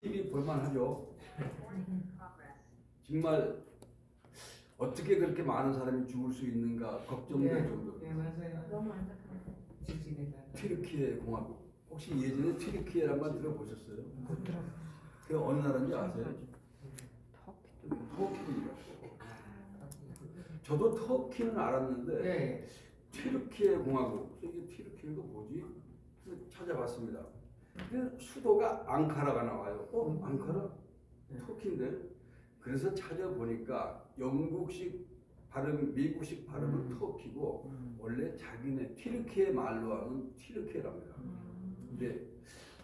TV 볼만하죠. 정말 어떻게 그렇게 많은 사람이 죽을 수 있는가 걱정될 정도로. 네 맞아요. 너무 안타까워요. 지진에다. 튀르키예 공화국. 혹시 예전에 튀르키예란 말 들어보셨어요? 그 어느 나라인지 아세요? 터키입니다. 저도 터키는 알았는데 네. 튀르키예 공화국. 이게 튀르키예가 뭐지? 그래서 찾아봤습니다. 근데 수도가 앙카라가 나와요. 앙카라? 터키인데? 그래서 찾아보니까 영국식 발음, 미국식 발음은 터키고 원래 자기네 튀르키예 말로 하는 튀르키예랍니다. 근데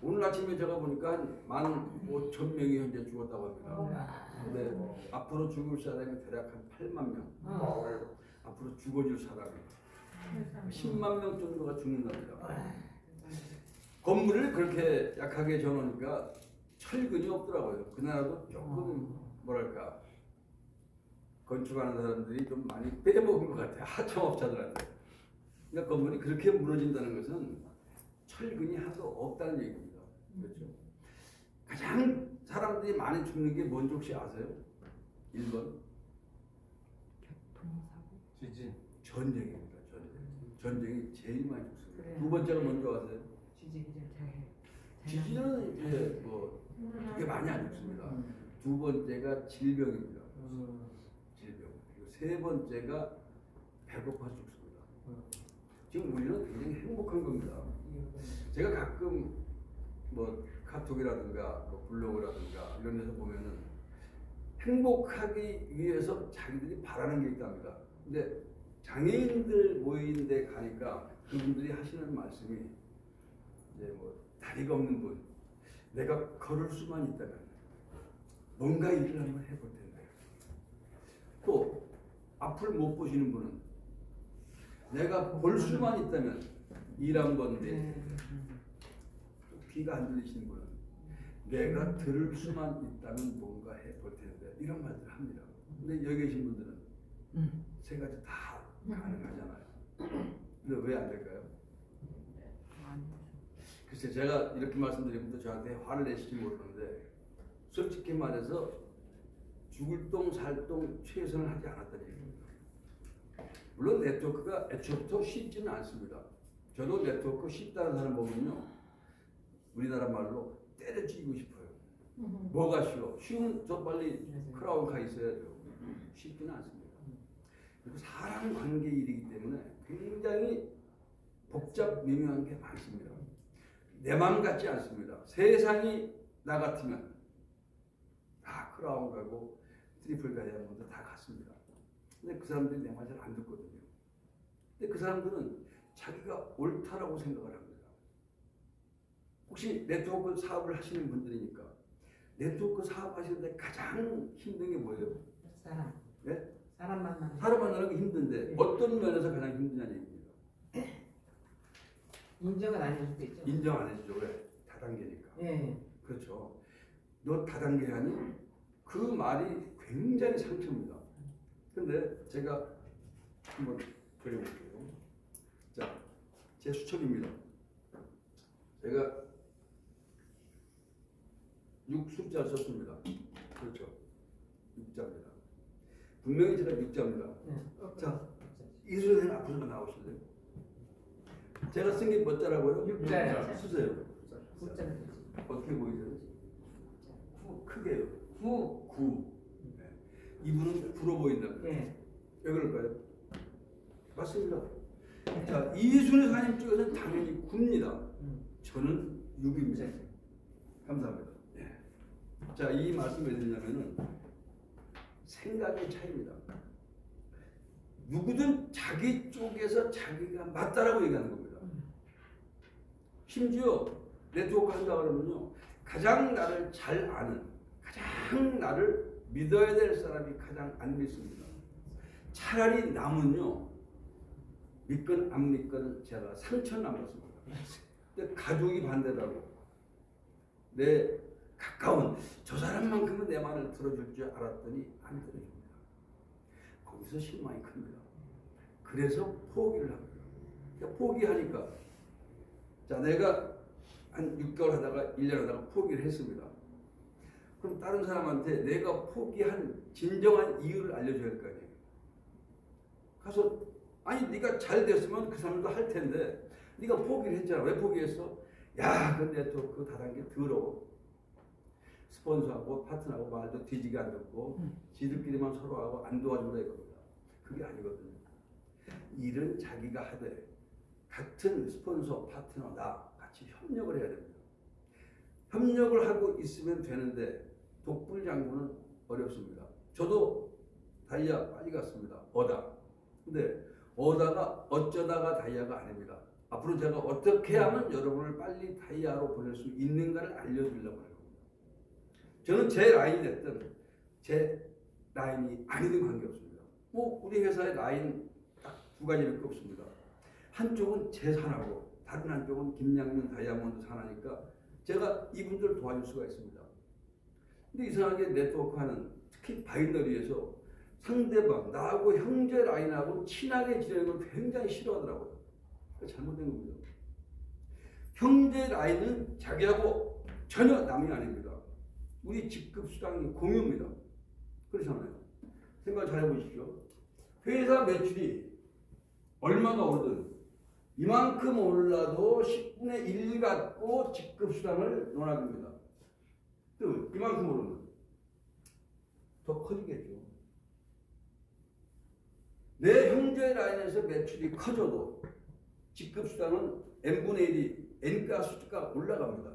오늘 아침에 제가 보니까 한 15,000명이 현재 죽었다고 합니다. 근데 앞으로 죽을 사람이 대략 한 8만 명. 앞으로 죽어줄 사람이 10만 명 정도가 죽는답니다. 건물을 그렇게 약하게 지어놓으니까 철근이 없더라고요. 그 나라도 조금 뭐랄까 건축하는 사람들이 좀 많이 빼먹은 것 같아요. 하청업자들한테. 그러니까 건물이 그렇게 무너진다는 것은 철근이 하나도 없다는 얘기입니다. 그렇죠? 가장 사람들이 많이 죽는 게 뭔지 혹시 아세요? 1번 지진. 전쟁입니다. 전쟁이 제일 많이 죽습니다. 그래요. 두 번째가 뭔지 아세요? 지진이죠. 지진은 이제 뭐 그게 많이 안 죽습니다. 두 번째가 질병입니다. 질병. 그리고 세 번째가 배고파서 죽습니다. 지금 우리는 굉장히 행복한 겁니다. 제가 가끔 뭐 카톡이라든가 뭐 블로그라든가 이런 데서 보면은 행복하기 위해서 자기들이 바라는 게 있답니다. 근데 장애인들 모이는 데 가니까 그분들이 하시는 말씀이 이제 뭐 다리가 없는 분, 내가 걸을 수만 있다면 뭔가 일을 한번 해볼 텐데. 또 앞을 못 보시는 분은 내가 볼 수만 있다면 일 한 건데. 귀가 안 들리시는 분은 내가 들을 수만 있다면 뭔가 해볼 텐데. 이런 말들을 합니다. 근데 여기 계신 분들은 세 가지 다 가능하잖아요. 근데 왜 안 될까요? 글쎄 제가 이렇게 말씀드리면 저한테 화를 내실지 모르는데 솔직히 말해서 죽을 똥 살 똥 최선을 하지 않았다는 얘기입니다. 물론 네트워크가 애초부터 쉽지는 않습니다. 저도 네트워크 쉽다는 사람 보면요 우리나라 말로 때려치고 싶어요. 뭐가 쉬워? 쉬운 저 빨리 크라운 가 있어야죠. 쉽지는 않습니다. 그리고 사람 관계 일이기 때문에 굉장히 복잡 미묘한 게 많습니다. 내 마음 같지 않습니다. 세상이 나 같으면 다 크라운 가고 트리플 다이아몬드 다 갔습니다. 근데 그 사람들이 내 말 잘 안 듣거든요. 근데 그 사람들은 자기가 옳다라고 생각을 합니다. 혹시 네트워크 사업을 하시는 분들이니까 네트워크 사업 하시는데 가장 힘든 게 뭐예요? 사람. 네? 사람 만나는. 사람 만나는 게 힘든데 네. 어떤 면에서 가장 힘드냐는 얘기입니다. 인정을 안 해줄 수 있죠. 인정 안 해주죠. 왜? 다단계니까. 예. 그렇죠. 너 다단계 하니? 그 말이 굉장히 상처입니다. 근데 제가 한번 그려볼게요. 자, 제 수첩입니다. 제가 6숫자를 썼습니다. 그렇죠. 6자입니다. 분명히 제가 6자입니다. 자, 이수연 선생님 앞으로 좀 나오실래요? 제가 쓴 게 몇 자라고요? 6자요. 쓰세요. 9자는 어떻게 보이세요? 크게요. 9. 9. 네. 이분은 9로 보인답니다. 예. 왜 그럴까요? 맞습니다. 자, 이순의 사님 쪽에서는 당연히 9입니다. 저는 6입니다. 감사합니다. 예. 자, 이 말씀 왜 드리냐면은 생각의 차이입니다. 누구든 자기 쪽에서 자기가 맞다라고 얘기하는 겁니다. 심지어 네트워크 한다 그러면요, 가장 나를 잘 아는, 가장 나를 믿어야 될 사람이 가장 안 믿습니다. 차라리 남은요, 믿건 안 믿건 제가 상처는 안 받습니다. 근데 가족이 반대라고, 내 가까운 저 사람만큼은 내 말을 들어줄 줄 알았더니 안 들어줍니다. 거기서 실망이 큽니다. 그래서 포기를 합니다. 그러니까 포기하니까, 자, 내가 한 6개월 하다가 1년 하다가 포기를 했습니다. 그럼 다른 사람한테 내가 포기한 진정한 이유를 알려줘야 할 거 아니에요. 가서 아니 네가 잘 됐으면 그 사람도 할 텐데 네가 포기를 했잖아. 왜 포기했어? 야, 그 네트워크 다단계 더러워. 스폰서하고 파트너하고 말도 뒤지게 안 듣고 지들끼리만 서로하고 안 도와준다 이겁니다. 그게 아니거든요. 일은 자기가 하되 같은 스폰서 파트너나 같이 협력을 해야 됩니다. 협력을 하고 있으면 되는데 독불장군은 어렵습니다. 저도 다이아 빨리 갔습니다. 어다. 근데 어다가 어쩌다가 다이아가 아닙니다. 앞으로 제가 어떻게 하면 여러분을 빨리 다이아로 보낼 수 있는가를 알려드리려고 합니다. 저는 제 라인이 됐든 제 라인이 아니든 관계없습니다. 뭐 우리 회사의 라인 딱 두 가지밖에 없습니다. 한쪽은 제 산하고 다른 한쪽은 김양면 다이아몬드 산하니까 제가 이분들을 도와줄 수가 있습니다. 근데 이상하게 네트워크하는 특히 바이너리에서 상대방 나하고 형제 라인하고 친하게 지내는 걸 굉장히 싫어하더라고요. 잘못된 겁니다. 형제 라인은 자기하고 전혀 남이 아닙니다. 우리 직급 수당이 공유입니다. 그렇잖아요. 생각 잘 해보십시오. 회사 매출이 얼마가 오르든 이만큼 올라도 10분의 1 갖고 직급 수당을 논하됩니다. 또 이만큼 오르면 더 커지겠죠. 내 형제 라인에서 매출이 커져도 직급 수당은 n분의 1이 n가 수가 올라갑니다.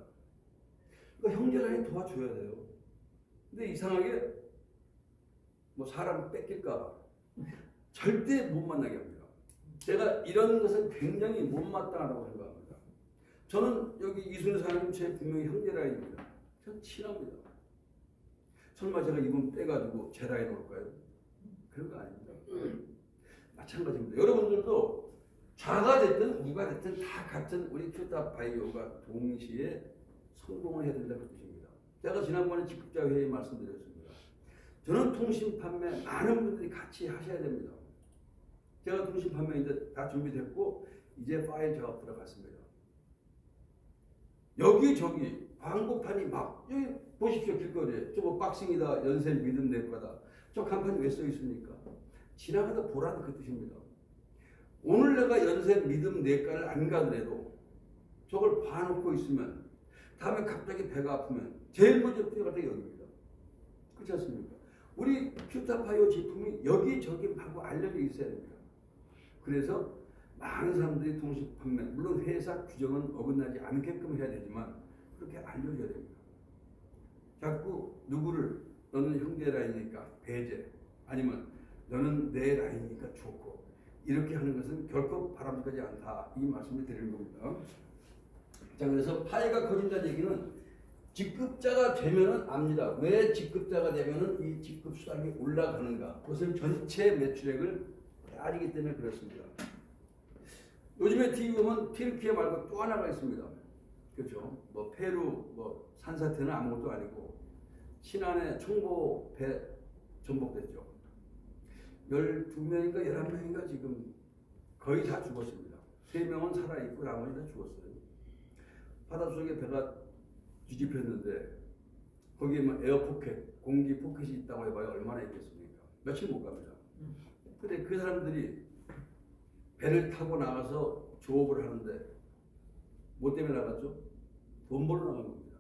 그러니까 형제 라인 도와줘야 돼요. 근데 이상하게 뭐 사람 뺏길까 봐 절대 못 만나게 합니다. 제가 이런 것은 굉장히 못마땅하다고 생각합니다. 저는 여기 이순희 사장님 제 분명히 형제 라인입니다. 전 친합니다. 설마 제가 이분 빼가지고 제 라인 올까요? 그런 거 아닙니다. 마찬가지입니다. 여러분들도 좌가 됐든 우가 됐든 다 같은 우리 큐탑바이오가 동시에 성공을 해야 된다는 뜻입니다. 제가 지난번에 직급자 회의에 말씀드렸습니다. 저는 통신 판매 많은 분들이 같이 하셔야 됩니다. 제가 통신 판매 이제 다 준비됐고 이제 파일 작업 들어갔습니다. 여기저기 광고판이 막 여기 보십시오. 길거리에 저거 박싱이다 연세 믿음 낼 거다. 저 간판이 왜 써 있습니까? 지나가다 보라는 그 뜻입니다. 오늘 내가 연세 믿음 내과를 안 가더라도 저걸 봐놓고 있으면 다음에 갑자기 배가 아프면 제일 먼저 뛰어갈 때 여기입니다. 그렇지 않습니까? 우리 큐타파이오 제품이 여기저기 하고 알려져 있어야 됩니다. 그래서 많은 사람들이 통신 판매, 물론 회사 규정은 어긋나지 않게끔 해야 되지만 그렇게 알려줘야 됩니다. 자꾸 누구를 너는 형제 라인이니까 배제 아니면 너는 내 라인이니까 좋고 이렇게 하는 것은 결코 바람직하지 않다. 이 말씀을 드리는 겁니다. 자, 그래서 파이가 커진다는 얘기는 직급자가 되면은 압니다. 왜 직급자가 되면은 이 직급 수당이 올라가는가? 그것은 전체 매출액을 따지기 때문에 그렇습니다. 요즘에 TV 보면 튀르키예 말고 또 하나가 있습니다. 그렇죠? 뭐 페루, 뭐 산사태는 아무것도 아니고 신안에 총보 배 전복됐죠. 12명인가 11명인가 지금 거의 다 죽었습니다. 3명은 살아있고 나머지 다 죽었어요. 바닷속에 배가 뒤집혔는데 거기에 뭐 에어포켓, 공기 포켓이 있다고 해봐야 얼마나 있겠습니까? 며칠 못 갑니다. 근데 그 사람들이 배를 타고 나가서 조업을 하는데 뭐 때문에 나갔죠? 돈 벌러 나간 겁니다.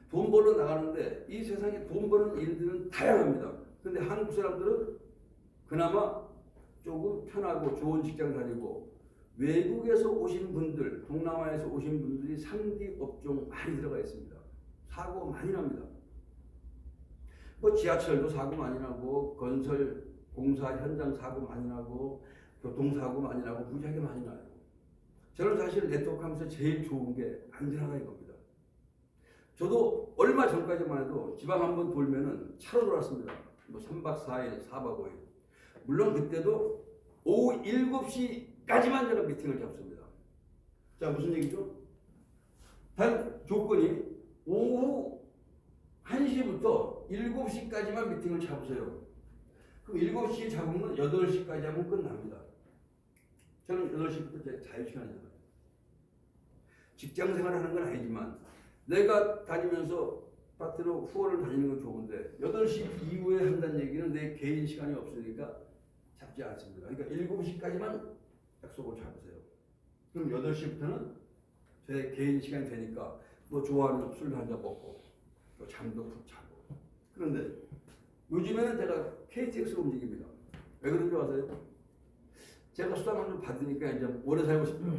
돈 벌러 나가는데 이 세상에 돈 버는 일들은 다양합니다. 근데 한국 사람들은 그나마 조금 편하고 좋은 직장 다니고 외국에서 오신 분들, 동남아에서 오신 분들이 상비 업종 많이 들어가 있습니다. 사고 많이 납니다. 뭐 지하철도 사고 많이 나고 건설 공사 현장 사고 많이 나고 교통사고 많이 나고 무지하게 많이 나요. 저는 사실 네트워크 하면서 제일 좋은 게 안전하다 이겁니다. 저도 얼마 전까지만 해도 지방 한번 돌면은 차로 돌았습니다. 뭐 3박 4일, 4박 5일. 물론 그때도 오후 7시까지만 제가 미팅을 잡습니다. 자, 무슨 얘기죠? 단 조건이 오후 1시부터 7시까지만 미팅을 잡으세요. 그럼 7시에 잡으면 8시까지 하면 끝납니다. 저는 8시부터 제 자유시간이잖아요. 직장생활 하는 건 아니지만 내가 다니면서 파트너 후원을 다니는 건 좋은데 8시 이후에 한다는 얘기는 내 개인 시간이 없으니까 잡지 않습니다. 그러니까 7시까지만 약속을 잡으세요. 그럼 8시부터는 제 개인 시간이 되니까 뭐 좋아하는 술 한 잔 먹고 또 잠도 푹 자고. 그런데 요즘에는 제가 KTX로 움직입니다. 왜 그런지 아세요? 제가 수당을 좀 받으니까 이제 오래 살고 싶어요.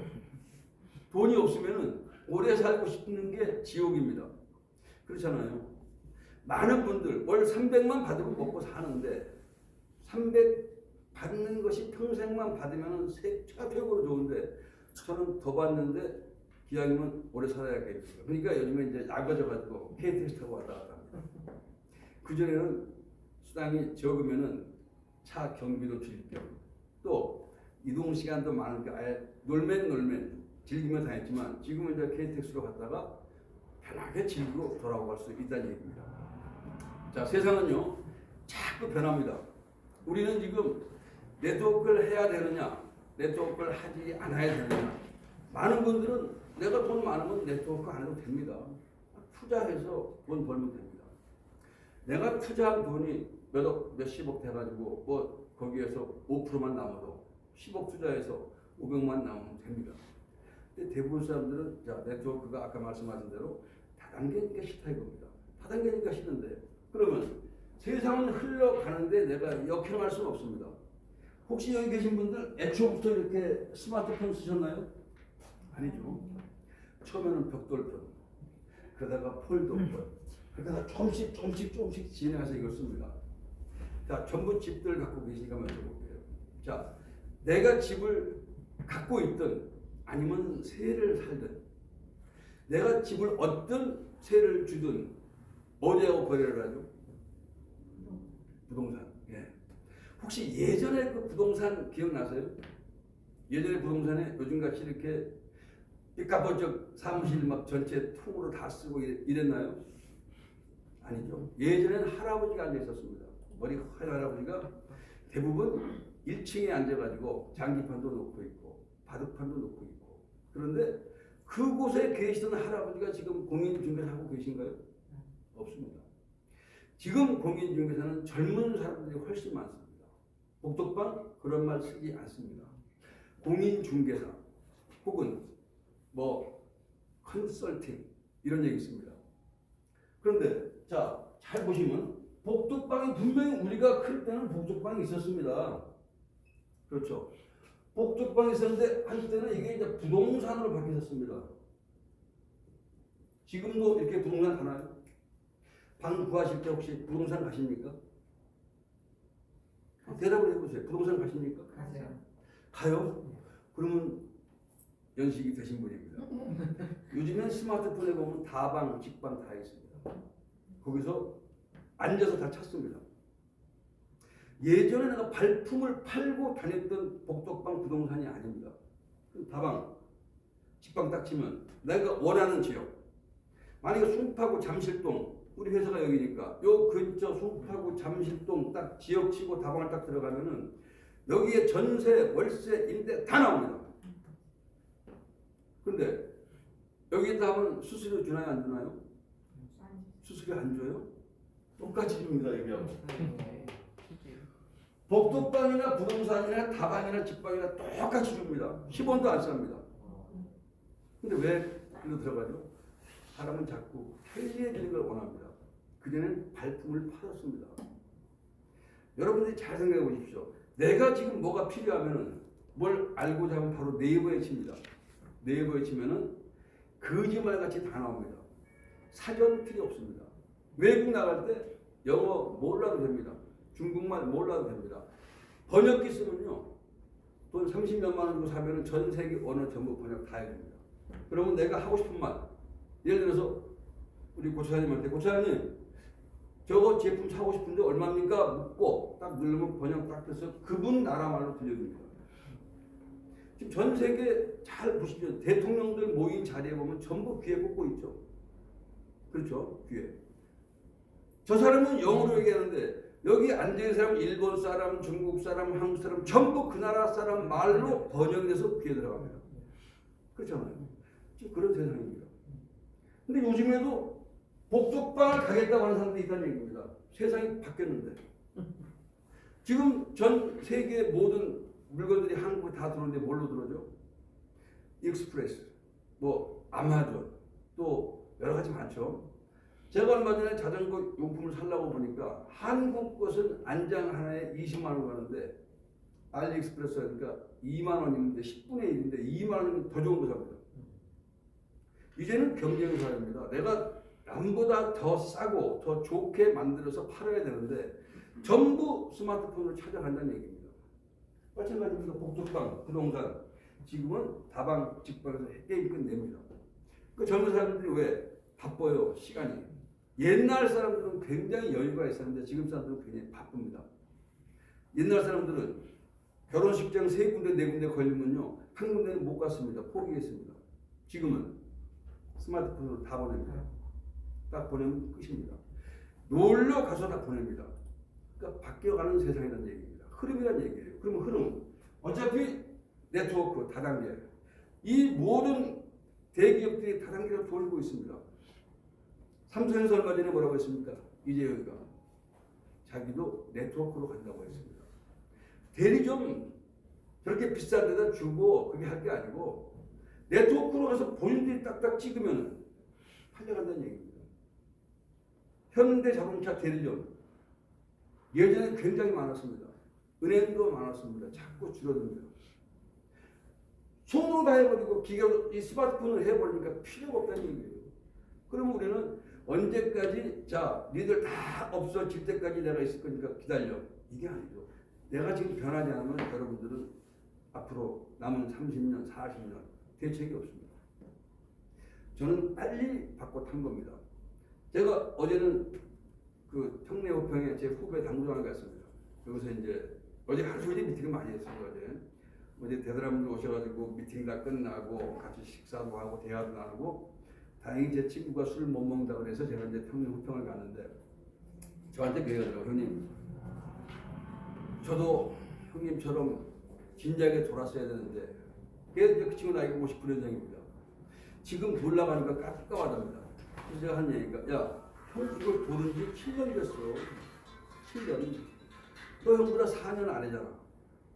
돈이 없으면은 오래 살고 싶는 게 지옥입니다. 그렇잖아요. 많은 분들 월 300만 받으면 먹고 사는데 300 받는 것이 평생만 받으면 최고로 좋은데 저는 더 받는데 기왕이면 오래 살아야겠어요. 그러니까 요즘에 이제 약아져가지고 KTX 타고 왔다 갔다 합니다. 그전에는 수당이 적으면은 차 경비도 줄일 겸 또 이동 시간도 많으니까 아예 놀면 즐기며 다녔지만 지금은 이제 KTX로 갔다가 편하게 즐기고 돌아갈 수 있다는 얘기입니다. 자, 세상은요 자꾸 변합니다. 우리는 지금 네트워크를 해야 되느냐 네트워크를 하지 않아야 되느냐. 많은 분들은 내가 돈 많으면 네트워크 안 해도 됩니다. 투자해서 돈 벌면 됩니다. 내가 투자한 돈이 몇십억 돼가지고 뭐 거기에서 5%만 남아도 10억 투자해서 500만 남으면 됩니다. 근데 대부분 사람들은 자, 네트워크가 아까 말씀하신 대로 다단계니까 싫다 이겁니다. 다단계니까 싫은데 그러면 세상은 흘러가는데 내가 역행할 수는 없습니다. 혹시 여기 계신 분들 애초부터 이렇게 스마트폰 쓰셨나요? 아니죠. 처음에는 벽돌폰, 그러다가 폴더폰, 그러다가 조금씩 진행해서 이걸 씁니다. 자, 전부 집들 갖고 계시니까 여쭤볼게요. 자, 내가 집을 갖고 있든 아니면 세를 살든 내가 집을 얻든 세를 주든 어디하고 거래를 하죠? 부동산. 예. 혹시 예전에 그 부동산 기억나세요? 예전에 부동산에 요즘같이 이렇게 삐까번쩍 사무실 막 전체 통으로 다 쓰고 이랬나요? 아니죠. 예전에는 할아버지가 앉아 있었습니다. 머리 하얀 할아버지가 대부분 1층에 앉아가지고 장기판도 놓고 있고 바둑판도 놓고 있고 그런데 그곳에 계시던 할아버지가 지금 공인중개사 하고 계신가요? 없습니다. 지금 공인중개사는 젊은 사람들이 훨씬 많습니다. 복덕방 그런 말 쓰지 않습니다. 공인중개사 혹은 뭐 컨설팅 이런 얘기 있습니다. 그런데 자, 잘 보시면 복덕방이 분명히 우리가 클 때는 복덕방이 있었습니다. 그렇죠. 복덕방이 있었는데 한때는 이게 이제 부동산으로 바뀌었습니다. 지금도 이렇게 부동산 가나요? 방 구하실 때 혹시 부동산 가십니까? 대답을 해보세요. 부동산 가십니까? 가세요. 가요? 그러면 연식이 되신 분입니다. 요즘엔 스마트폰에 보면 다방, 직방 다 있습니다. 거기서 앉아서 다 찾습니다. 예전에 내가 발품을 팔고 다녔던 복덕방 부동산이 아닙니다. 다방, 직방 딱 치면 내가 원하는 지역. 만약에 숲하고 잠실동, 우리 회사가 여기니까 요 근처 숲하고 잠실동 딱 지역 치고 다방을 딱 들어가면은 여기에 전세, 월세, 임대 다 나옵니다. 근데 여기다 하면 수수료 주나요, 안 주나요? 수수료 안 줘요? 똑같이 줍니다, 여기하고. 복덕방이나 부동산이나 다방이나 직방이나 똑같이 줍니다. 10원도 안 쌉니다. 근데 왜 일로 들어가죠? 사람은 자꾸 편리해지는 걸 원합니다. 그전에는 발품을 팔았습니다. 여러분들이 잘 생각해 보십시오. 내가 지금 뭐가 필요하면은 뭘 알고자 하면 바로 네이버에 칩니다. 네이버에 치면은 거짓말같이 다 나옵니다. 사전 필요 없습니다. 외국 나갈 때 영어 몰라도 됩니다. 중국말 몰라도 됩니다. 번역기 쓰면요. 돈 30몇만 원 주고 사면은 전 세계 언어 전부 번역 다 해줍니다. 그러면 내가 하고 싶은 말, 예를 들어서 우리 고차장님한테 고차장님 저거 제품 사고 싶은데 얼마입니까? 묻고 딱 누르면 번역 딱 해서 그분 나라 말로 들려줍니다. 지금 전 세계 잘 보시죠. 대통령들 모인 자리에 보면 전부 귀에 꽂고 있죠. 그렇죠? 귀에. 저 사람은 영어로 얘기하는데 여기 앉아있는 사람 일본 사람, 중국 사람, 한국 사람 전부 그 나라 사람 말로 번역돼서 귀에 들어갑니다. 그렇잖아요. 지금 그런 세상입니다. 근데 요즘에도 복덕방을 가겠다고 하는 사람들이 있다는 얘기입니다. 세상이 바뀌었는데. 지금 전 세계 모든 물건들이 한국에 다 들어오는데 뭘로 들어오죠? 익스프레스, 뭐 아마존, 또 여러 가지 많죠. 제가 얼마 전에 자전거 용품을 살려고 보니까 한국 것은 안장 하나에 20만 원 가는데 알리익스프레스 하니까 2만 원인데 10분의 1인데 2만 원이면 더 좋은 거 삽니다. 이제는 경쟁 사회입니다. 내가 남보다 더 싸고 더 좋게 만들어서 팔아야 되는데 전부 스마트폰으로 찾아간다는 얘기입니다. 마찬가지입니다. 복덕방, 부동산 지금은 다방, 직방에서 게임 끝냅니다. 그 젊은 사람들이 왜 바빠요? 시간이. 옛날 사람들은 굉장히 여유가 있었는데 지금 사람들은 굉장히 바쁩니다. 옛날 사람들은 결혼식장 3군데 4군데 걸리면요 한 군데는 못 갔습니다. 포기했습니다. 지금은 스마트폰으로 다 보냅니다. 딱 보내면 끝입니다. 놀러 가서 다 보냅니다. 그러니까 바뀌어가는 세상이라는 얘기입니다. 흐름이라는 얘기예요. 그러면 흐름 어차피 네트워크 다단계 이 모든 대기업들이 다단계로 돌고 있습니다. 삼성에서 얼마 전에 뭐라고 했습니까? 이재용이가 자기도 네트워크로 간다고 했습니다. 대리점 저렇게 비싼 데다 주고 그게 할 게 아니고 네트워크로 가서 본인들이 딱딱 찍으면 팔려간다는 얘기입니다. 현대자동차 대리점 예전에 굉장히 많았습니다. 은행도 많았습니다. 자꾸 줄어듭니다. 손으로 다 해버리고 기계로 이 스마트폰을 해버리니까 필요가 없다는 얘기예요. 그러면 우리는 언제까지 자 니들 다 없어질 때까지 내가 있을 거니까 기다려. 이게 아니죠. 내가 지금 변하지 않으면 여러분들은 앞으로 남은 30년, 40년 대책이 없습니다. 저는 빨리 바꿔 탄 겁니다. 제가 어제는 그 평내호평에 제 후배 당구장을 갔습니다. 여기서 이제 어제 하루 종일 미팅을 많이 했어요. 어제 대단한분들 오셔가지고 미팅 다 끝나고 같이 식사도 하고 대화도 나누고 다행히 제 친구가 술 못 먹는다고 그래서 제가 이제 평내호평을 갔는데 저한테 그러더라고요. 형님 저도 형님처럼 진작에 돌았어야 되는데 그 친구 나이가 59년생입니다. 지금 돌아가니까 깝깝하답니다. 그래서 제가 한 얘기가 야 형 이걸 도는 지 7년 됐어. 7년. 너 형보다 4년 안 했잖아.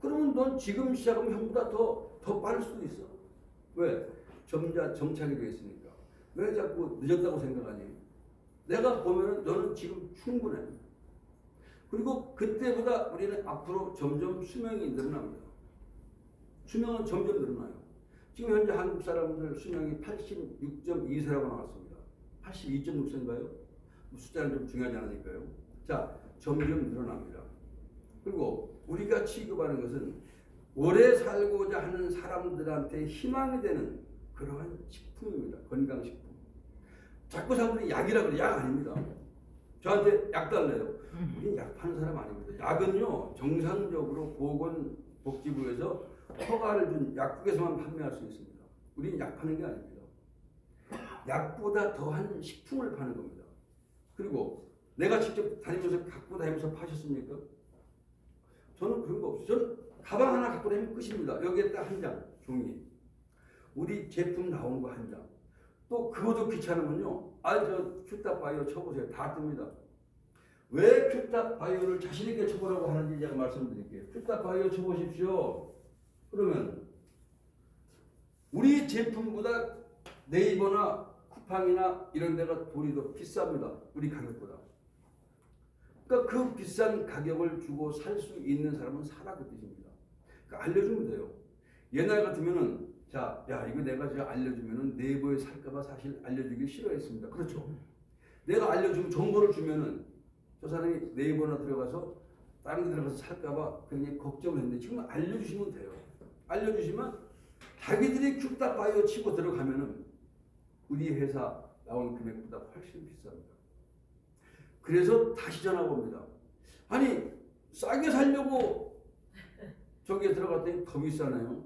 그러면 넌 지금 시작하면 형보다 더 빠를 수도 있어. 왜? 정착이 되어 있으니까. 왜 자꾸 늦었다고 생각하니? 내가 보면은 너는 지금 충분해. 그리고 그때보다 우리는 앞으로 점점 수명이 늘어납니다. 수명은 점점 늘어나요. 지금 현재 한국 사람들 수명이 86.2세라고 나왔습니다. 82.6세인가요? 숫자는 좀 중요하지 않으니까요. 자, 점점 늘어납니다. 그리고 우리가 취급하는 것은 오래 살고자 하는 사람들한테 희망이 되는 그러한 식품입니다. 건강식품. 자꾸 사람들이 약이라 그래. 약 아닙니다. 저한테 약 달래요. 우린 약 파는 사람 아닙니다. 약은요 정상적으로 보건복지부에서 허가를 준 약국에서만 판매할 수 있습니다. 우린 약 파는 게 아닙니다. 약보다 더한 식품을 파는 겁니다. 그리고 내가 직접 다니면서 갖고 다니면서 파셨습니까? 저는 그런 거 없어요. 저는 가방 하나 갖고 다니면 끝입니다. 여기에 딱 한 장 종이. 우리 제품 나온 거 한 장. 또 그것도 귀찮으면요. 저 큐탑 바이오 쳐보세요. 다 뜹니다. 왜 큐탑 바이오를 자신 있게 쳐보라고 하는지 제가 말씀드릴게요. 큐탑 바이오 쳐보십시오. 그러면 우리 제품보다 네이버나 쿠팡이나 이런 데가 돈이 더 비쌉니다. 우리 가격보다. 그러니까 그 비싼 가격을 주고 살 수 있는 사람은 사라 그 뜻입니다. 그러니까 알려주면 돼요. 옛날 같으면은 자, 야 이거 내가 제가 알려주면은 네이버에 살까봐 사실 알려주기 싫어했습니다. 그렇죠. 내가 알려주면 정보를 주면은 저 사람이 네이버나 들어가서 다른 데 들어가서 살까봐 굉장히 걱정을 했는데 지금 알려주시면 돼요. 알려주시면 자기들이 큐탑 바이오 치고 들어가면은 우리 회사 나온 금액보다 훨씬 비쌉니다. 그래서 다시 전화가 옵니다. 아니 싸게 살려고 저기에 들어갔더니 더 비싸네요.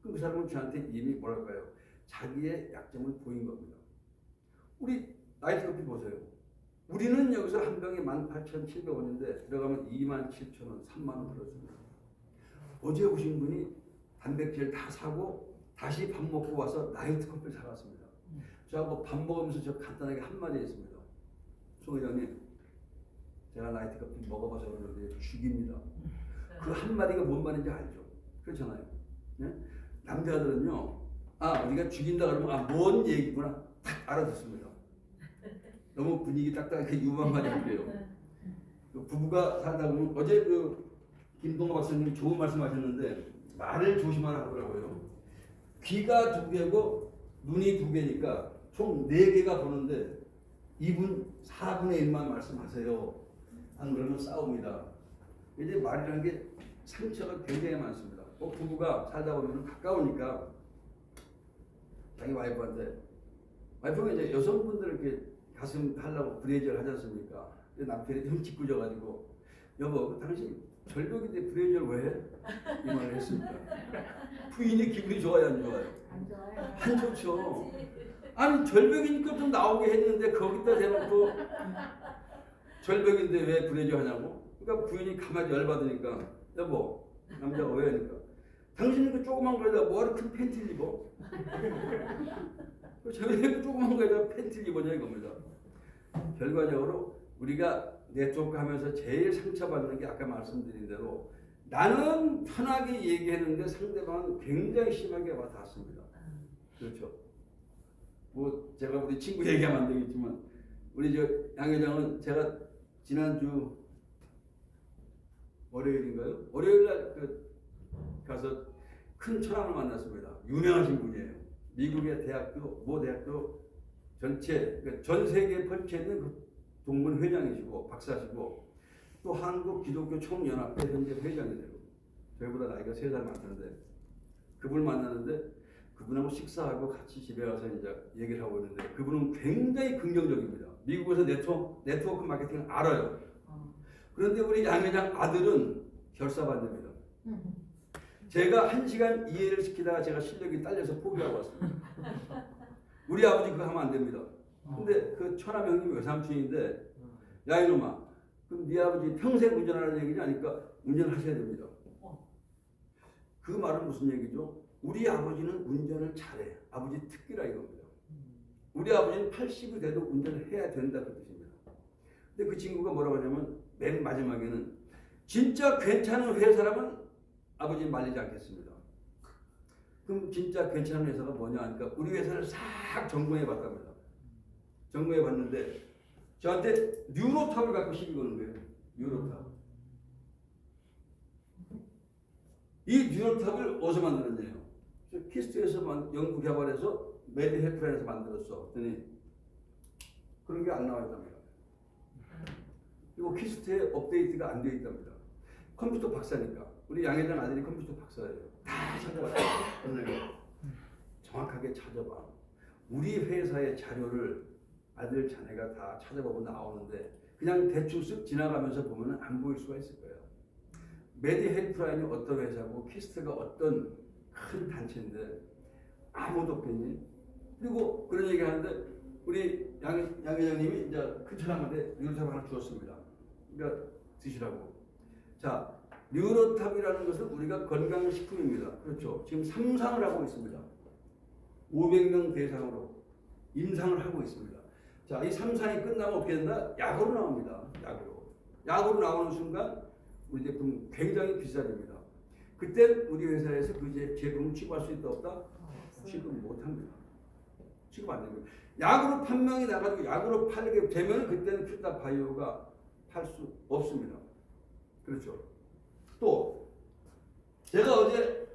그럼 그 사람은 저한테 이미 뭐랄까요? 자기의 약점을 보인 겁니다. 우리 나이트커피 보세요. 우리는 여기서 한 병에 18,700원인데 들어가면 27,000원, 3만원 들었습니다. 어제 오신 분이 단백질 다 사고 다시 밥 먹고 와서 나이트커피를 사갔습니다. 저하고 밥 먹으면서 저 간단하게 한마디 했습니다. 송 회장님, 제가 나이트 커피 먹어봐서 그러는데 죽입니다. 그 한마디가 뭔 말인지 알죠? 그렇잖아요. 네? 남자들은요, 아, 우리가 죽인다 그러면, 아, 뭔 얘기구나. 딱 알아듣습니다. 너무 분위기 딱딱하게 유머만 해볼게요. 그 부부가 살다 보면, 어제 그 김동호 박사님이 좋은 말씀 하셨는데, 말을 조심하라 하더라고요. 귀가 2개고, 눈이 2개니까, 총 4개가 보는데, 4분의 1만 말씀하세요. 안 그러면 싸웁니다. 이제 말이라는 게 상처가 굉장히 많습니다. 부부가 살다 보면 가까우니까 자기 와이프한테, 와이프가 이제 여성분들 이렇게 가슴 하려고 브레이저를 하지 않습니까? 남편이 흠칫 꾸져가지고, 여보, 당신 절벽인데 브레이저를 왜 해? 이 말을 했습니다. 부인이 기분이 좋아요, 안 좋아요? 안 좋아요. 안 좋죠. 아니, 절벽이니까 좀 나오게 했는데 거기다 대놓고 절벽인데 왜 브레이저 하냐고? 그러니까 부인이 가만히 열받으니까, 여보, 남자가 왜 하니까, 당신은 그 조그만 거에다 뭐하러 큰 팬티를 입어? 왜 그 조그만 거에다 팬티를 입었냐 이겁니다. 결과적으로 우리가 네트워크 하면서 제일 상처받는 게 아까 말씀드린 대로, 나는 편하게 얘기했는데 상대방은 굉장히 심하게 와닿았습니다. 그렇죠. 뭐 제가 우리 친구 얘기하면 안 되겠지만, 우리 저 양 회장은 제가 지난주 월요일인가요? 월요일날 가서 큰 천황을 만났습니다. 유명하신 분이에요. 미국의 대학교, 모 대학교 전체, 전 세계에 펼쳐 있는 그 동문 회장이시고 박사시고, 또 한국 기독교 총연합회 현재 회장이 되고, 저희보다 나이가 3살 많던데, 그분을 만났는데 그분하고 식사하고 같이 집에 가서 이제 얘기를 하고 있는데, 그분은 굉장히 긍정적입니다. 미국에서 네트워크 마케팅을 알아요. 그런데 우리 양 회장 아들은 결사반대입니다. 제가 1시간 이해를 시키다가 제가 실력이 딸려서 포기하고 왔습니다. 우리 아버지 그거 하면 안 됩니다. 근데 그 천암 형님 외삼촌인데, 야 이놈아, 그럼 네 아버지 평생 운전하라는 얘기냐 하니까 운전을 하셔야 됩니다. 그 말은 무슨 얘기죠? 우리 아버지는 운전을 잘해. 아버지 특기라 이겁니다. 우리 아버지는 80이 돼도 운전을 해야 된다 그 뜻입니다. 근데 그 친구가 뭐라고 하냐면, 맨 마지막에는 진짜 괜찮은 회사라면 아버지는 말리지 않겠습니다. 그럼 진짜 괜찮은 회사가 뭐냐 하니까 우리 회사를 싹 점검해 봤답니다. 점검해 봤는데 저한테 뉴로탑을 갖고 시비 거는 거예요. 뉴로탑. 이 뉴로탑을 어디서 만들었냐요? 키스트에서 연구 개발해서 메디헬프라인에서 만들었어. 그랬더니 그런 게 안 나와 있답니다. 그리고 키스트에 업데이트가 안 되어 있답니다. 컴퓨터 박사니까. 우리 양 회장 아들이 컴퓨터 박사예요. 다 찾아봤어요. 오늘 정확하게 찾아봐. 우리 회사의 자료를 아들 자네가 다 찾아보고 나오는데 그냥 대충 쓱 지나가면서 보면 안 보일 수가 있을 거예요. 메디헬프라인이 어떤 회사고 키스트가 어떤 큰 단체인데 아무도 없겠니? 그리고 그런 얘기 하는데 우리 양 회장님이 이제 큰 사람한테 뉴로탑 하나 주었습니다. 그러니까 드시라고. 자, 뉴로탑이라는 것은 우리가 건강식품입니다. 그렇죠. 지금 3상을 하고 있습니다. 500명 대상으로 임상을 하고 있습니다. 자, 이 3상이 끝나면 어떻게 된다? 약으로 나옵니다. 약으로 나오는 순간 우리 제품 굉장히 비싸집니다. 그때 우리 회사에서 그 제품을 취급할 수 있다 없다? 취급 못합니다. 취급 안 됩니다. 약으로 판명이 나가지고 약으로 팔게 되면 그때는 큐타 바이오가 팔 수 없습니다. 그렇죠. 또 제가 어제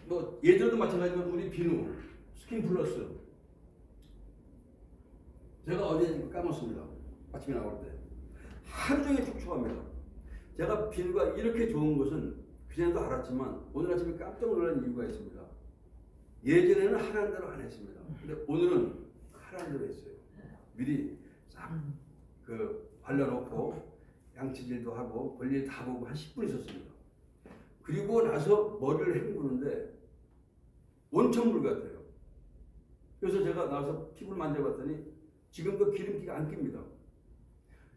뭐 예전도 마찬가지지만 우리 비누 스킨 플러스 제가 어제 까먹었습니다. 아침에 나올 때 하루 종일 촉촉합니다. 제가 비누가 이렇게 좋은 것은 그전에도 알았지만 오늘 아침에 깜짝 놀란 이유가 있습니다. 예전에는 하라는 대로 안 했습니다. 근데 오늘은 하라는 대로 했어요. 미리 싹 발라놓고 양치질도 하고 볼일 다 보고 한 10분 있었습니다. 그리고 나서 머리를 헹구는데 온천물 같아요. 그래서 제가 나와서 피부를 만져봤더니 지금도 기름기가 안 낍니다.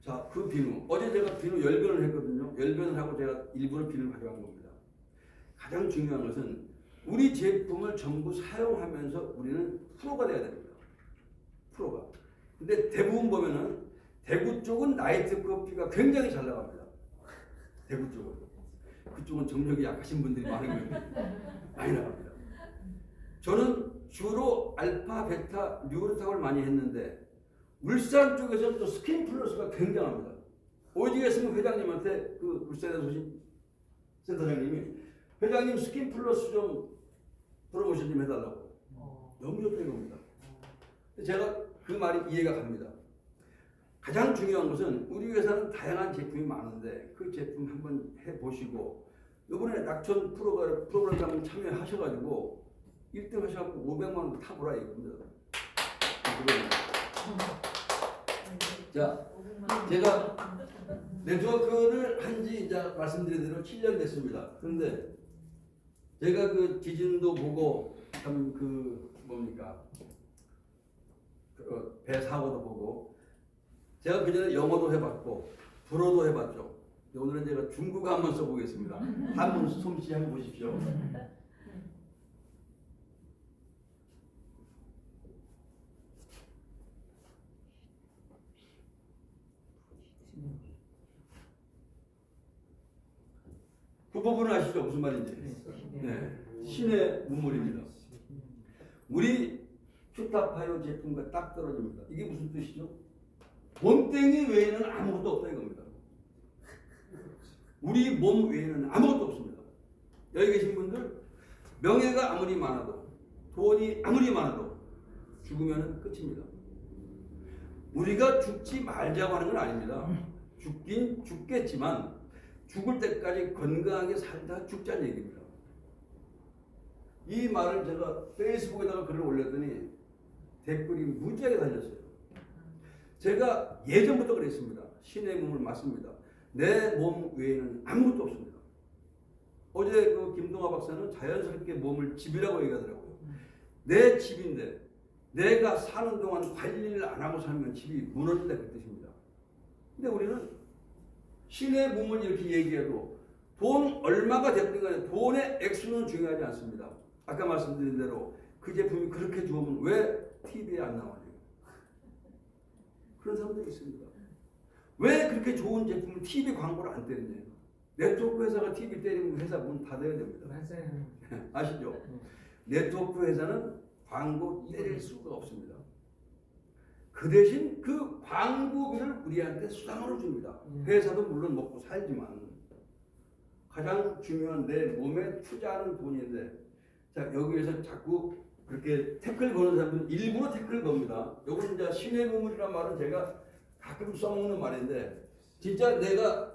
자, 그 비누. 어제 제가 비누 열변을 했거든요. 열변을 하고 제가 일부러 비누를 가져간 겁니다. 가장 중요한 것은 우리 제품을 전부 사용하면서 우리는 프로가 돼야 됩니다. 프로가. 근데 대부분 보면은 대구 쪽은 나이트 커피가 굉장히 잘 나갑니다. 대구 쪽은. 그쪽은 정력이 약하신 분들이 많은 거예요. 많이 나갑니다. 저는 주로 알파, 베타, 뉴로탑을 많이 했는데 울산 쪽에서는 또 스킨 플러스가 굉장합니다. 오직했으면 회장님한테 그 울산에 오신 센터장님이 회장님 스킨 플러스 좀 프로모션 좀 해달라고. 너무 좋다 이겁니다. 제가 그 말이 이해가 갑니다. 가장 중요한 것은 우리 회사는 다양한 제품이 많은데 그 제품 한번 해보시고 이번에 낙천 프로그램 한번 참여하셔가지고 1등 하셔가지고 500만 원 타보라 이겁니다. 자, 제가 네트워크를 한지 이제 말씀드린 대로 7년 됐습니다. 그런데 제가 그 지진도 보고 참 그 뭡니까 배 사고도 보고 제가 그전에 영어도 해봤고 불어도 해봤죠. 오늘은 제가 중국어 한번 써보겠습니다. 한번 솜씨 한번 보십시오. 그 부분은 아시죠? 무슨 말인지. 네, 신의 문물입니다. 우리 큐타파이오 제품과 딱 떨어집니다. 이게 무슨 뜻이죠? 몸땡이 외에는 아무것도 없다 이겁니다. 우리 몸 외에는 아무것도 없습니다. 여기 계신 분들 명예가 아무리 많아도 돈이 아무리 많아도 죽으면 끝입니다. 우리가 죽지 말자고 하는 건 아닙니다. 죽긴 죽겠지만 죽을 때까지 건강하게 살다 죽자는 얘기입니다. 이 말을 제가 페이스북에다가 글을 올렸더니 댓글이 무지하게 달렸어요. 제가 예전부터 그랬습니다. 신의 몸을 맞습니다. 내 몸 외에는 아무것도 없습니다. 어제 그 김동아 박사는 자연스럽게 몸을 집이라고 얘기하더라고요. 내 집인데 내가 사는 동안 관리를 안 하고 살면 집이 무너진다 그 뜻입니다. 근데 우리는 신의 몸을 이렇게 얘기해도 돈 얼마가 됐든 간에 돈의 액수는 중요하지 않습니다. 아까 말씀드린 대로 그 제품이 그렇게 좋으면 왜 TV에 안 나오냐. 그런 사람도 있습니다. 왜 그렇게 좋은 제품을 TV 광고를 안 때리냐. 네트워크 회사가 TV 때리면 회사 문 닫아야 됩니다. 맞아요. 아시죠? 네트워크 회사는 광고 때릴 수가 없습니다. 그 대신 그 광고비를 우리한테 수당으로 줍니다. 회사도 물론 먹고 살지만 가장 중요한 내 몸에 투자하는 돈인데 자 여기에서 자꾸 그렇게 태클 거는 사람들은 일부러 태클 겁니다. 요건 이제 신의 몸이라는 말은 제가 가끔 써먹는 말인데 진짜 내가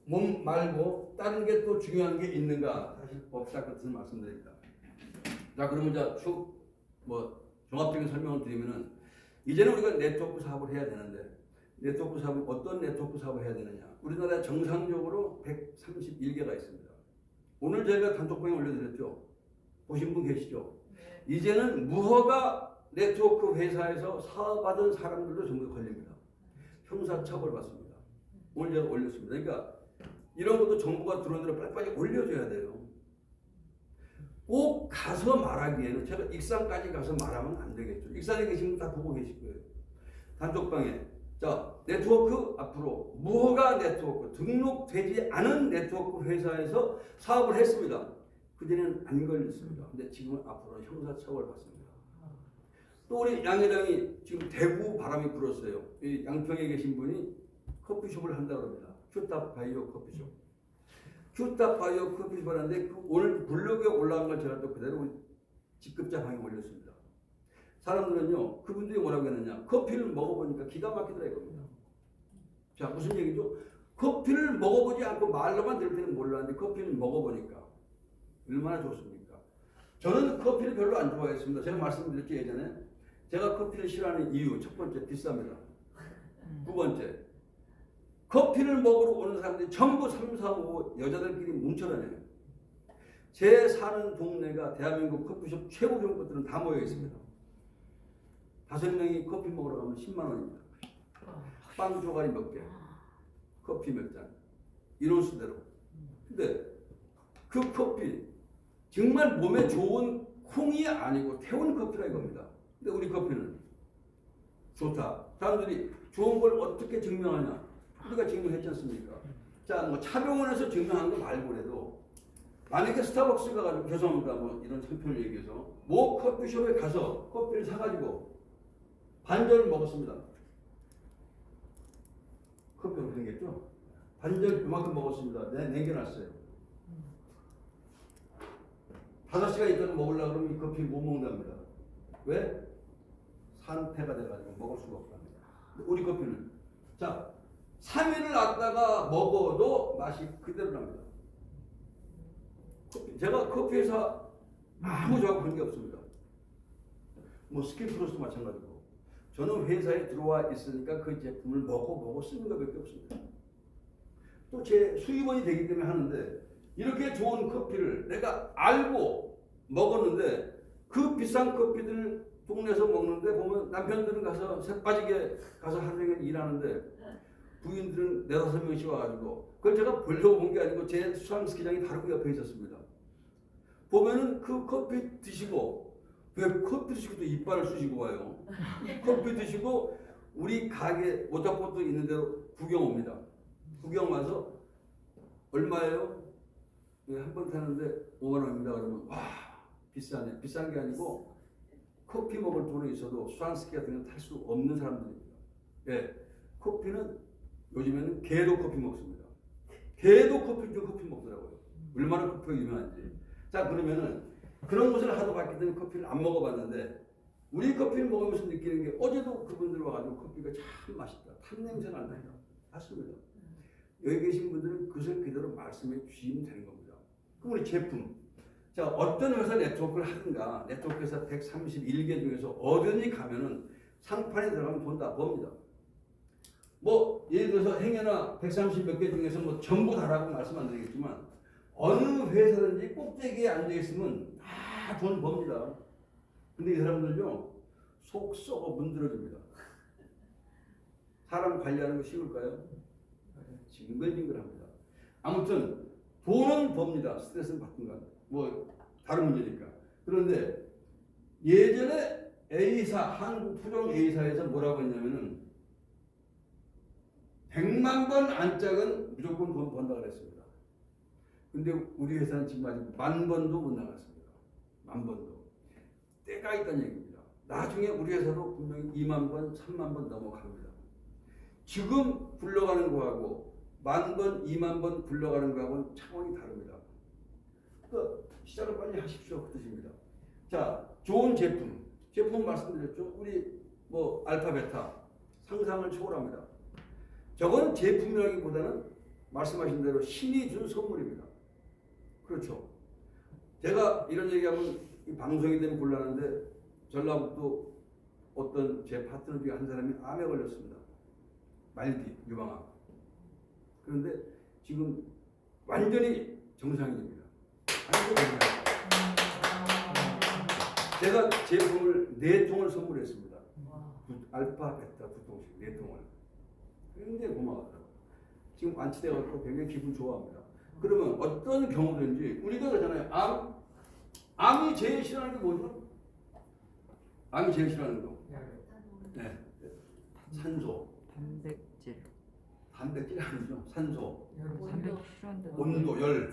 몸 말고 다른 게 또 중요한 게 있는가 다시 법사 같은 말씀드립니다. 자 그러면 이제 쭉 뭐 종합적인 설명을 드리면은 이제는 우리가 네트워크 사업을 해야 되는데 네트워크 사업은 어떤 네트워크 사업을 해야 되느냐. 우리나라에 정상적으로 131개가 있습니다. 오늘 저희가 단톡방에 올려드렸죠. 보신 분 계시죠? 네. 이제는 무허가 네트워크 회사에서 사업하던 사람들도 전부 걸립니다. 형사처벌 받습니다. 오늘 제가 올렸습니다. 그러니까 이런 것도 정부가 들어오는 대로 빨리빨리 올려줘야 돼요. 꼭 가서 말하기에는 제가 익산까지 가서 말하면 안 되겠죠. 익산에 계신 분 다 보고 계실 거예요. 단톡방에 자 네트워크 앞으로 무허가 네트워크 등록되지 않은 네트워크 회사에서 사업을 했습니다. 그전에는 안 걸렸습니다. 근데 지금은 앞으로 형사처벌 받습니다. 또 우리 양 회장이 지금 대구 바람이 불었어요. 이 양평에 계신 분이 커피숍을 한다고 합니다. 큐타파이오 커피숍. 큐타파이오 커피숍을 하는데 그 오늘 블로그에 올라온 걸 제가 또 그대로 직급자 방에 올렸습니다. 사람들은요 그분들이 뭐라고 했느냐 커피를 먹어보니까 기가 막히더라 이겁니다. 자 무슨 얘기죠? 커피를 먹어보지 않고 말로만 들을 때는 몰랐는데 커피를 먹어보니까 얼마나 좋습니까? 저는 커피를 별로 안 좋아했습니다. 제가 말씀드렸죠 예전에 제가 커피를 싫어하는 이유 첫 번째 비쌉니다. 두 번째 커피를 먹으러 오는 사람들이 전부 3, 4, 5 여자들끼리 뭉쳐다녀요. 제 사는 동네가 대한민국 커피숍 최고령 것들은 다 모여 있습니다. 5명이 커피 먹으러 가면 10만 원입니다. 빵 조각이 몇 개, 커피 몇 잔, 이런 수대로. 근데 그 커피 정말 몸에 좋은 콩이 아니고 태운 커피라 이겁니다. 근데 우리 커피는 좋다. 사람들이 좋은 걸 어떻게 증명하냐? 우리가 증명했지 않습니까? 자, 뭐 차병원에서 증명한 거 말고라도 만약에 스타벅스 가가지고 죄송합니다. 뭐 이런 상표를 얘기해서 뭐 커피숍에 가서 커피를 사가지고 반절을 먹었습니다. 커피가 그런겠죠? 반절 그만큼 먹었습니다. 남겨놨어요. 5시간 있다가 먹으려고 그러면 이 커피 못 먹는답니다. 왜? 산패가 돼가지고 먹을 수가 없답니다. 우리 커피는 자 3일을 놨다가 먹어도 맛이 그대로 납니다. 제가 커피 회사 아무 저하고 관계 없습니다. 뭐 스킨프로스도 마찬가지고 저는 회사에 들어와 있으니까 그 제품을 먹고 쓰는 것밖에 없습니다. 또 제 수입원이 되기 때문에 하는데 이렇게 좋은 커피를 내가 알고 먹었는데 그 비싼 커피들 동네에서 먹는데 보면 남편들은 가서 새 빠지게 가서 하루 종일 일하는데 부인들은 4-5명씩 와가지고 그걸 제가 보려고 본 게 아니고 제 수상스키장이 바로 그 옆에 있었습니다. 보면은 그 커피 드시고 왜 커피 드시고 또 이빨을 쑤시고 와요. 커피 드시고 우리 가게 모타포트 있는 데로 구경 옵니다. 구경 와서 얼마예요? 한 번 타는데 5만 원입니다. 그러면 와 비싸네. 비싼 게 아니고 커피 먹을 돈이 있어도 수상스키 같은 건 탈 수 없는 사람들입니다. 예, 커피는 요즘에는 개도 커피 먹습니다. 개도 커피 먹더라고요. 얼마나 커피가 유명한지. 자 그러면은 그런 것을 하도 봤기 때문에 커피를 안 먹어봤는데 우리 커피를 먹으면서 느끼는 게 어제도 그분들 와가지고 커피가 참 맛있다. 탄 냄새가 안 난다. 맞습니다. 여기 계신 분들은 그것을 그대로 말씀해 주시면 되는 겁니다. 그럼 우리 제품. 자, 어떤 회사 네트워크를 하든가 네트워크 회사 131개 중에서 어디든지 가면은 상판에 들어가면 돈 다 법니다. 뭐 예를 들어서 행여나 130 몇 개 중에서 뭐 전부 다라고 말씀 안 드리겠지만 어느 회사든지 꼭대기에 앉아 있으면 다 돈 법니다. 근데 이 사람들요 속 썩어 문드러집니다. 사람 관리하는 거 쉬울까요? 징글징글합니다. 아무튼 돈은 법니다. 스트레스는 받든가 뭐 다른 문제니까. 그런데 예전에 A사 한국 토종 A사에서 뭐라고 했냐면은 100만 번 안짝은 무조건 돈 번다고 그랬습니다. 근데 우리 회사는 지금 아직 10,000번도 못 나갔습니다. 10,000번도. 때가 있다는 얘기입니다. 나중에 우리 회사도 분명히 20,000번, 30,000번 넘어갑니다. 지금 굴러가는 거하고 10,000번, 20,000번 굴러가는 거하고는 차원이 다릅니다. 그 시작을 빨리 하십시오. 그 뜻입니다. 자, 좋은 제품 말씀드렸죠. 우리 뭐 알파, 베타 상상을 초월합니다. 저건 제품이라기보다는 말씀하신 대로 신이 준 선물입니다. 그렇죠. 제가 이런 얘기하면 이 방송이 되면 곤란한데 전라북도 어떤 제 파트너 중에 한 사람이 암에 걸렸습니다. 말기 유방암. 그런데 지금 완전히 정상인입니다. 제가 제품을 4통을 선물했습니다. 알파, 베타 2통씩 4통을. 굉장히 고마웠더라고요. 지금 완치돼갖고 굉장히 기분 좋아합니다. 그러면 어떤 경우든지 우리가 그러잖아요. 암이 제일 싫어하는 게 뭐죠? 암이 제일 싫어하는 거. 네. 산소. 단백질 아니죠. 산소. 온도, 열.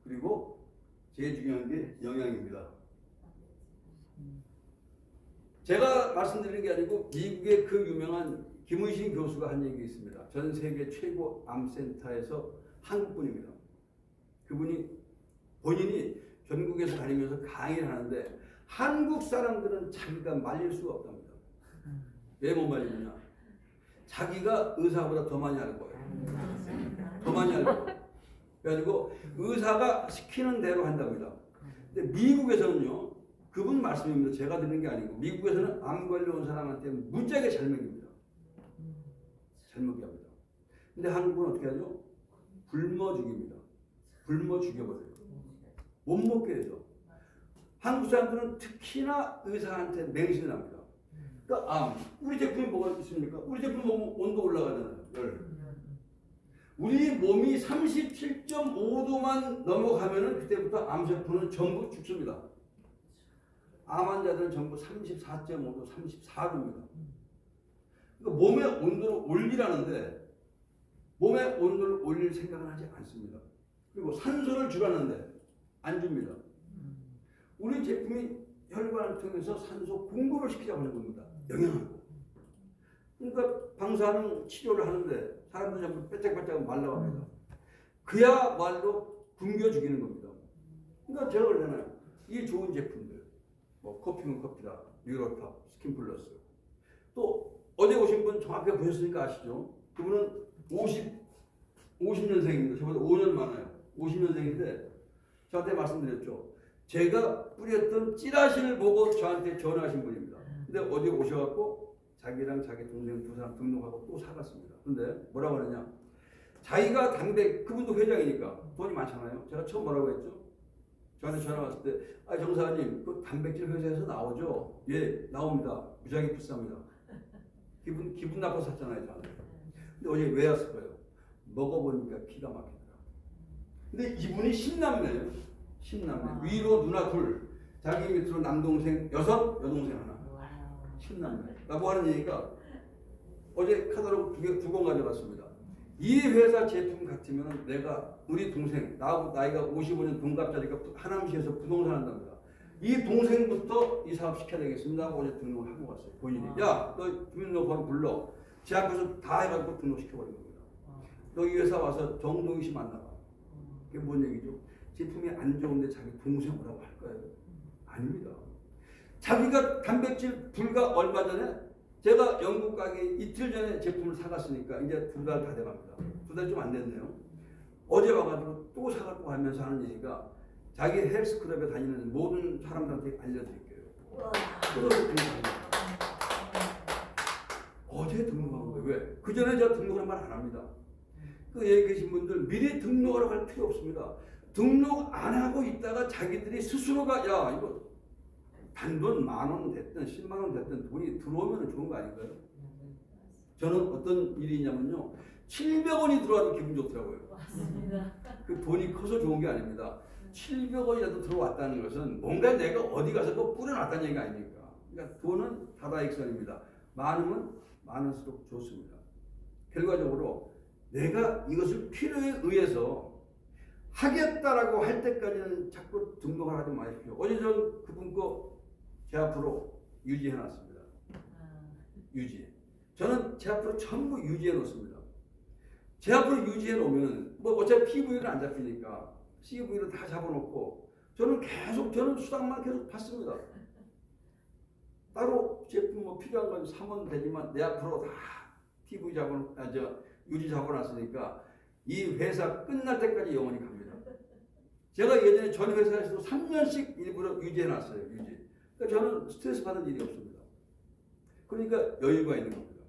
그리고 제일 중요한 게 영양입니다. 제가 말씀드리는 게 아니고 미국의 그 유명한 김의신 교수가 한 얘기 있습니다. 전 세계 최고 암센터에서 한국분입니다. 그분이 본인이 전국에서 다니면서 강의를 하는데 한국 사람들은 자기가 말릴 수가 없답니다. 왜 못 말리느냐? 자기가 의사보다 더 많이 알 거예요. 더 많이 알고. 그래가지고 의사가 시키는 대로 한답니다. 근데 미국에서는요, 그분 말씀입니다. 제가 듣는 게 아니고 미국에서는 암 걸려온 사람한테 무지하게 잘 먹입니다. 잘 먹게 합니다. 근데 한국은 어떻게 하죠? 굶어 죽입니다. 굶어 죽여버려요. 못 먹게 해서. 한국 사람들은 특히나 의사한테 맹신을 합니다. 그러니까 우리 제품이 뭐가 있습니까? 우리 제품 먹으면 온도 올라가잖아요. 열. 우리 몸이 37.5도만 넘어가면은 그때부터 암세포는 전부 죽습니다. 암 환자들은 전부 34.5도, 34도입니다. 그러니까 몸의 온도를 올리라는데 몸의 온도를 올릴 생각은 하지 않습니다. 그리고 산소를 주라는데 안 줍니다. 우리 제품이 혈관을 통해서 산소 공급을 시키자고 하는 겁니다. 영양하고. 그러니까 방사능 치료를 하는데 사람들이 전부 빼짝빼짝 말라갑니다. 그야말로 굶겨 죽이는 겁니다. 그러니까 제가 그러잖아요. 이 좋은 제품들, 뭐 커피는 커피다, 뉴로탑, 스킨플러스. 또 어제 오신 분 정확하게 보셨으니까 아시죠? 그분은 50년생입니다. 저보다 5년 많아요. 50년생인데 저한테 말씀드렸죠. 제가 뿌렸던 찌라시를 보고 저한테 전화하신 분입니다. 근데 어제 오셔갖고 자기랑 자기 동생 두 사람 등록하고 또 사갔습니다. 근데 뭐라고 그러냐? 자기가 그분도 회장이니까 돈이 많잖아요. 제가 처음 뭐라고 했죠? 저한테 전화 왔을 때, 정사님, 그 단백질 회사에서 나오죠? 예, 나옵니다. 무지하게 비쌉니다. 기분 나빠서 샀잖아요, 저한테. 근데 어제 왜 왔을까요? 먹어보니까 기가 막히더라. 근데 이분이 신남매예요. 신남매. 위로 누나 둘, 자기 밑으로 남동생 여섯, 여동생 하나. 신남매. 라고 하는 얘기가 어제 카talog 두 권 가져갔습니다. 이 회사 제품 같으면 내가 우리 동생 나하고 나이가 55년 동갑자리가 하남시에서 부동산 한답니다. 이 동생부터 이 사업 시켜야 되겠습니다 하고 어제 등록을 하고 갔어요. 본인이. 야, 너 주민등록번호 불러. 제 앞에서 다 해가지고 등록시켜버린 겁니다. 너 이 회사 와서 정동희 씨 만나봐. 그게 뭔 얘기죠? 제품이 안 좋은데 자기 동생 오라고 할까요? 아닙니다. 자기가 단백질 불과 얼마 전에 제가 영국 가게 이틀 전에 제품을 사갔으니까 이제 2달 다 돼갑니다. 2달 좀 안 됐네요. 어제 와가지고 또 사갖고 하면서 하는 얘기가 자기 헬스클럽에 다니는 모든 사람들한테 알려드릴게요. 어제 등록한 거예요. 왜? 그 전에 저 등록을 말 안 합니다. 그 여기 계신 분들 미리 등록하러 갈 필요 없습니다. 등록 안 하고 있다가 자기들이 스스로가 야 이거 단돈 10,000원 됐든 100,000원 됐든 돈이 들어오면 좋은 거 아닌가요? 저는 어떤 일이 있냐면요. 700원이 들어와도 기분 좋더라고요. 맞습니다. 그 돈이 커서 좋은 게 아닙니다. 700원이라도 들어왔다는 것은 뭔가 내가 어디 가서 또 뿌려놨다는 얘기가 아닙니까? 그러니까 돈은 다다익선입니다. 많으면 많을수록 좋습니다. 결과적으로 내가 이것을 필요에 의해서 하겠다라고 할 때까지는 자꾸 등록을 하지 마십시오. 어제 전 그분 거 제 앞으로 유지해 놨습니다. 유지. 저는 제 앞으로 전부 유지해 놓습니다. 제 앞으로 유지해 놓으면 뭐 어차피 PV는 안 잡히니까 CV를 다 잡아놓고 저는 수당만 계속 받습니다. 따로 제품 뭐 필요한 건 사면 되지만 내 앞으로 다 PV 유지 잡아놨으니까 이 회사 끝날 때까지 영원히 갑니다. 제가 예전에 전 회사에서도 3년씩 일부러 유지해놨어요. 유지. 그러니까 저는 스트레스 받는 일이 없습니다. 그러니까 여유가 있는 겁니다.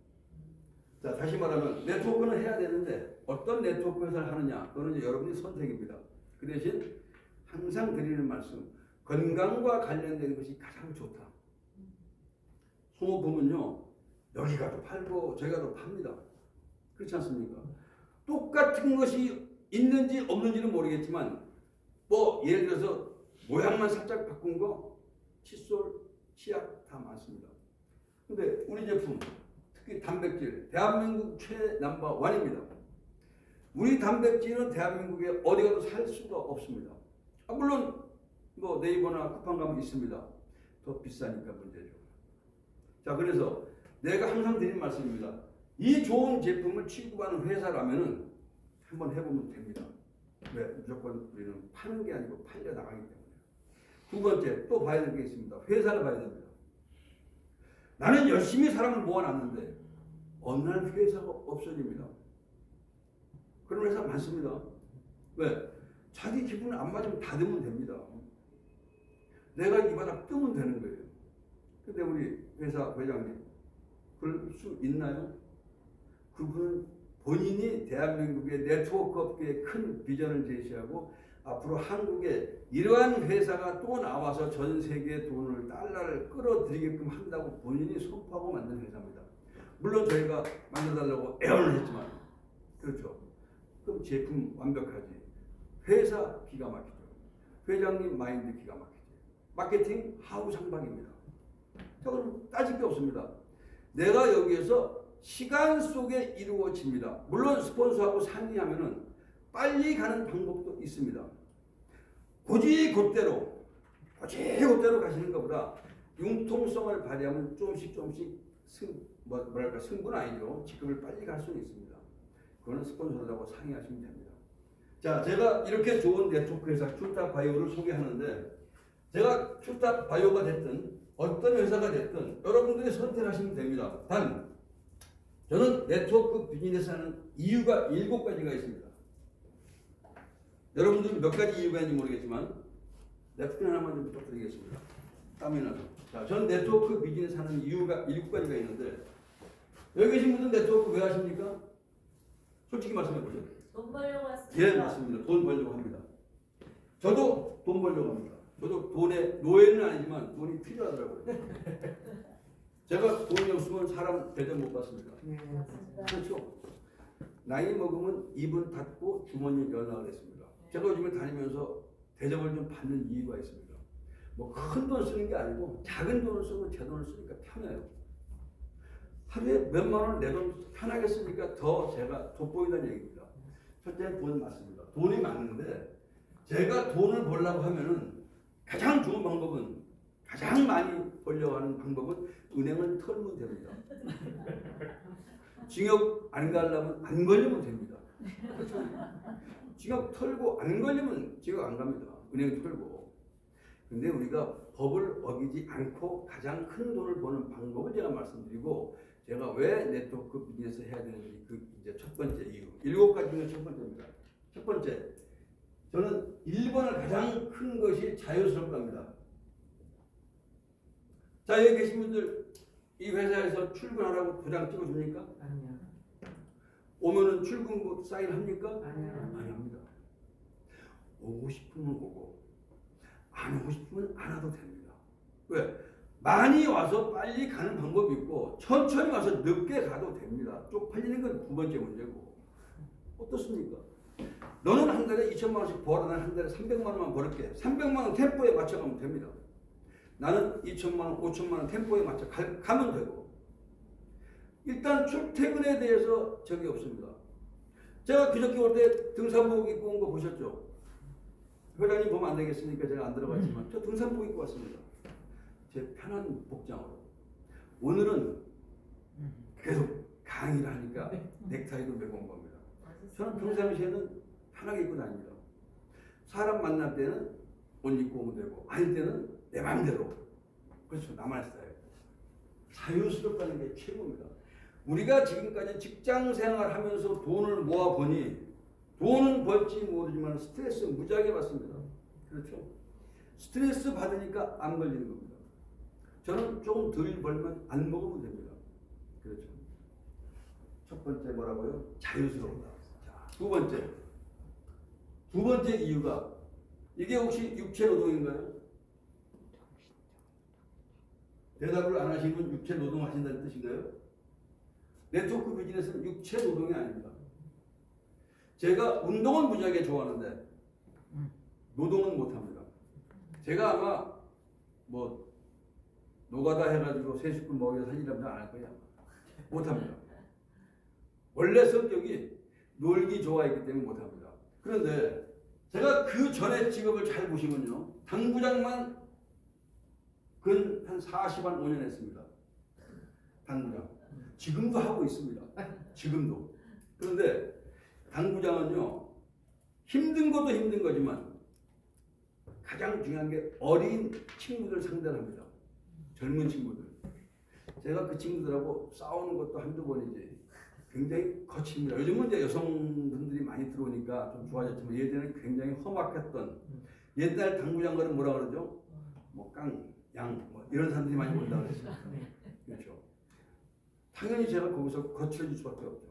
자, 다시 말하면 네트워크는 해야 되는데 어떤 네트워크 회사를 하느냐 그거는 이제 여러분의 선택입니다. 그 대신 항상 드리는 말씀, 건강과 관련된 것이 가장 좋다. 소모품은요 여기가도 팔고 저기가도 팝니다. 그렇지 않습니까? 똑같은 것이 있는지 없는지는 모르겠지만 뭐 예를 들어서 모양만 살짝 바꾼 거 칫솔, 치약 다 많습니다. 근데 우리 제품 특히 단백질 대한민국 최넘버 1입니다. 우리 단백질은 대한민국에 어디 가도 살 수가 없습니다. 물론 뭐 네이버나 쿠팡 가면 있습니다. 더 비싸니까 문제죠. 자, 그래서 내가 항상 드리는 말씀입니다. 이 좋은 제품을 취급하는 회사라면은 한번 해보면 됩니다. 왜? 무조건 우리는 파는 게 아니고 팔려 나가기 때문에. 두 번째, 또 봐야 될 게 있습니다. 회사를 봐야 됩니다. 나는 열심히 사람을 모아놨는데 어느 날 회사가 없어집니다. 그런 회사 많습니다. 왜? 자기 기분 안 맞으면 닫으면 됩니다. 내가 이 바닥 뜨면 되는 거예요. 근데 우리 회사 회장님 그럴 수 있나요? 그분은 본인이 대한민국의 네트워크 업계에 큰 비전을 제시하고 앞으로 한국에 이러한 회사가 또 나와서 전 세계의 돈을 달러를 끌어들이게끔 한다고 본인이 선포하고 만든 회사입니다. 물론 저희가 만들어달라고 애원을 했지만 그렇죠. 그럼 제품 완벽하지. 회사 기가 막히죠. 회장님 마인드 기가 막히죠. 마케팅 하우 상박입니다. 저건 따질 게 없습니다. 내가 여기에서 시간 속에 이루어집니다. 물론 스폰서하고 상의하면은 빨리 가는 방법도 있습니다. 굳이 그대로 가시는 것보다 융통성을 발휘하면 조금씩 뭐랄까 승부는 아니죠. 직급을 빨리 갈 수는 있습니다. 그거는 스폰서하고 상의하시면 됩니다. 자, 제가 이렇게 좋은 네트워크 회사 큐탑바이오를 소개하는데 제가 큐탑바이오가 됐든 어떤 회사가 됐든 여러분들이 선택하시면 됩니다. 단 저는 네트워크 비즈니스 하는 이유가 7가지가 있습니다. 여러분들이 몇 가지 이유가 있는지 모르겠지만 냅킨 하나만 좀 부탁드리겠습니다. 땀이 나서. 자, 전 네트워크 비즈니스 하는 이유가 7가지가 있는데 여기 계신 분들 네트워크 왜 하십니까? 솔직히 말씀해 보세요. 돈 벌려고 왔습니다. 예, 맞습니다. 돈 벌려고 합니다. 저도 돈 벌려고 합니다. 저도 돈의 노예는 아니지만 돈이 필요하더라고요. 제가 돈이 없으면 사람 대접 못 받습니다. 네. 그렇죠. 나이 먹으면 입은 닫고 주머니 연락을 했습니다. 제가 요즘에 다니면서 대접을 좀 받는 이유가 있습니다. 뭐 큰 돈 쓰는 게 아니고 작은 돈을 쓰고 제 돈을 쓰니까 편해요. 하루에 몇만 원 내 돈 편하게 쓰니까 더 제가 돋보인다는 얘기입니다. 첫째 돈 맞습니다. 돈이 맞는데 제가 돈을 벌려고 하면은 가장 좋은 방법은 가장 많이 벌려고 하는 방법은 은행을 털면 됩니다. 징역 안 가려면 안 걸리면 됩니다. 그렇죠? 징역 털고 안 걸리면 징역 안 갑니다. 은행 털고. 근데 우리가 법을 어기지 않고 가장 큰 돈을 버는 방법을 제가 말씀드리고 제가 왜 네트워크 비즈니스 해야 되는지 그 이제 첫 번째 이유 7가지 중에 첫 번째입니다. 첫 번째 저는 1번을 가장 큰 것이 자유스럽답니다. 자, 여기 계신 분들 이 회사에서 출근하라고 도장 찍어줍니까? 아니요. 오면은 출근부 사인합니까? 아니요. 안 합니다. 오고 싶으면 오고 안 오고 싶으면 안 와도 됩니다. 왜? 많이 와서 빨리 가는 방법이 있고 천천히 와서 늦게 가도 됩니다. 쪽팔리는 건 두 번째 문제고. 어떻습니까? 너는 한 달에 2천만 원씩 벌어. 나는 한 달에 300만 원만 벌을게. 300만 원 템포에 맞춰가면 됩니다. 나는 2천만 원, 5천만 원 템포에 맞춰 가면 되고. 일단 출퇴근에 대해서 적이 없습니다. 제가 그저께 올 때 등산복 입고 온 거 보셨죠? 회장님 보면 안 되겠으니까 제가 안 들어갔지만 저 등산복 입고 왔습니다. 제 편한 복장으로. 오늘은 계속 강의를 하니까 넥타이도 메고 온 겁니다. 저는 평상시에는 편하게 입고 다닙니다. 사람 만날 때는 옷 입고 오면 되고 아닐 때는 내 마음대로. 그렇죠. 나만의 스타일. 자유스럽다는 게 최고입니다. 우리가 지금까지 직장 생활하면서 돈을 모아보니 돈은 벌지 모르지만 스트레스 무지하게 받습니다. 그렇죠. 스트레스 받으니까 안 걸리는 겁니다. 저는 조금 덜 벌면 안 먹으면 됩니다. 그렇죠. 첫 번째 뭐라고요? 자유스러우다. 자, 두 번째 이유가 이게 혹시 육체 노동인가요? 대답을 안 하시면 육체 노동 하신다는 뜻인가요? 네트워크 비즈니스는 육체 노동이 아닙니다. 제가 운동은 무지하게 좋아하는데 노동은 못합니다. 제가 아마 뭐 노가다 해가지고 3식구 먹여 살리려면 안 할 거야. 못합니다. 원래 성격이 놀기 좋아했기 때문에 못합니다. 그런데 제가 그 전에 직업을 잘 보시면요. 당구장만 근 한 40한 5년 했습니다. 당구장. 지금도 하고 있습니다. 지금도. 그런데 당구장은요. 힘든 것도 힘든 거지만 가장 중요한 게 어린 친구들 상대를 합니다. 젊은 친구들. 제가 그 친구들하고 싸우는 것도 한두 번이지 굉장히 거칩니다. 요즘은 이제 여성분들이 많이 들어오니까 좀 좋아졌지만 예전에는 굉장히 험악했던 옛날 당구장 거는 뭐라 그러죠? 뭐 깡, 양, 뭐 이런 사람들이 많이 온다고 그랬습니다. 그렇죠. 당연히 제가 거기서 거칠어질 수밖에 없죠.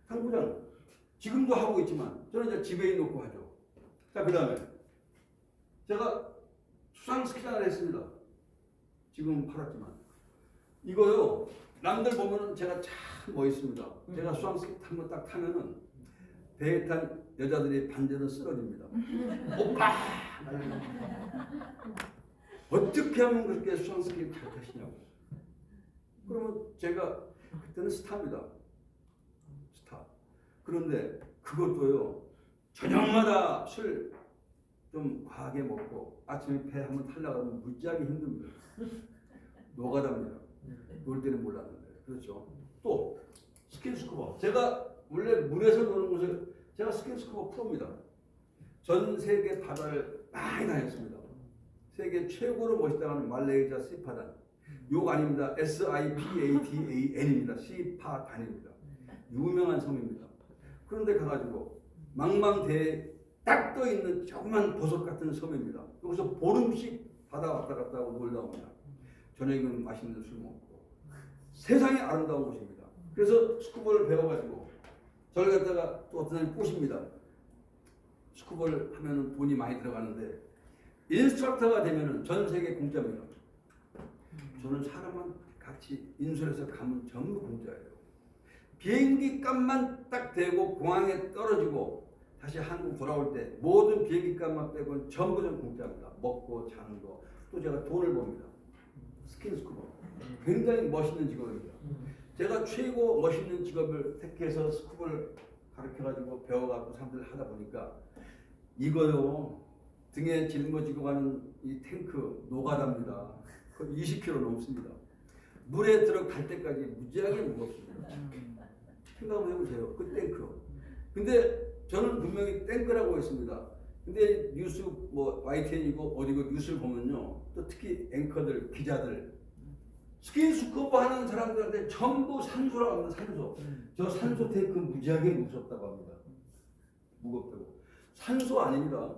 당구장 지금도 하고 있지만 저는 이제 집에 놓고 하죠. 자, 그 다음에 제가 수상 스키장을 했습니다. 지금 팔았지만 이거요. 남들 보면은 제가 참 멋있습니다. 제가 수상 스키 한번 딱 타면은 배에 탄 여자들이 반대로 쓰러집니다. 오빠! 어떻게 하면 그렇게 수상스럽게 잘 타시냐고. 그러면 제가 그때는 스타입니다. 스타. 그런데 그것도요. 저녁마다 술 좀 과하게 먹고 아침에 배 한번 타려고 하면 무지하게 힘듭니다. 노가다입니다. 놀 때는 몰랐는데. 그렇죠. 또 스킨스쿠버. 제가 원래 물에서 노는 곳에 제가 스킨스쿠버 프로입니다. 전 세계 바다를 많이 다녔습니다. 세계 최고로 멋있다고 하는 말레이시아 시파단. 욕 아닙니다. SIPATAN입니다. 시파단입니다. 유명한 섬입니다. 그런데 가가지고 망망대해 딱 떠있는 조그만 보석 같은 섬입니다. 여기서 보름씩 바다 왔다 갔다 하고 놀다 옵니다. 저녁에는 맛있는 술 먹고 세상에 아름다운 곳입니다. 그래서 스쿠버를 배워가지고 저를 갖다가 또 어떤 사람이 꼬십니다. 스쿠버를 하면 돈이 많이 들어가는데 인스트럭터가 되면 전 세계 공짜입니다. 저는 사람만 같이 인수해서 가면 전부 공짜예요. 비행기 값만 딱 대고 공항에 떨어지고 다시 한국 돌아올 때 모든 비행기 값만 빼고는 전부 전 공짜입니다. 먹고 자는 거. 또 제가 돈을 법니다. 스킨스쿠버. 굉장히 멋있는 직업입니다. 제가 최고 멋있는 직업을 택해서 스쿠버를 가르쳐가지고 배워갖고 사람들 하다 보니까 이거요. 등에 짊어지고 가는 이 탱크 노가다입니다. 20kg 넘습니다. 물에 들어갈 때까지 무지하게 무겁습니다. 생각 한번 해보세요. 그 탱크. 근데 저는 분명히 탱크라고 했습니다. 근데 뉴스 뭐 YTN이고 어디고 뉴스를 보면요. 또 특히 앵커들, 기자들 스킨스쿠버 하는 사람들한테 전부 산소라고 합니다. 산소. 저 산소 탱크 무지하게 무섭다고 합니다. 무겁다고. 산소 아닙니다.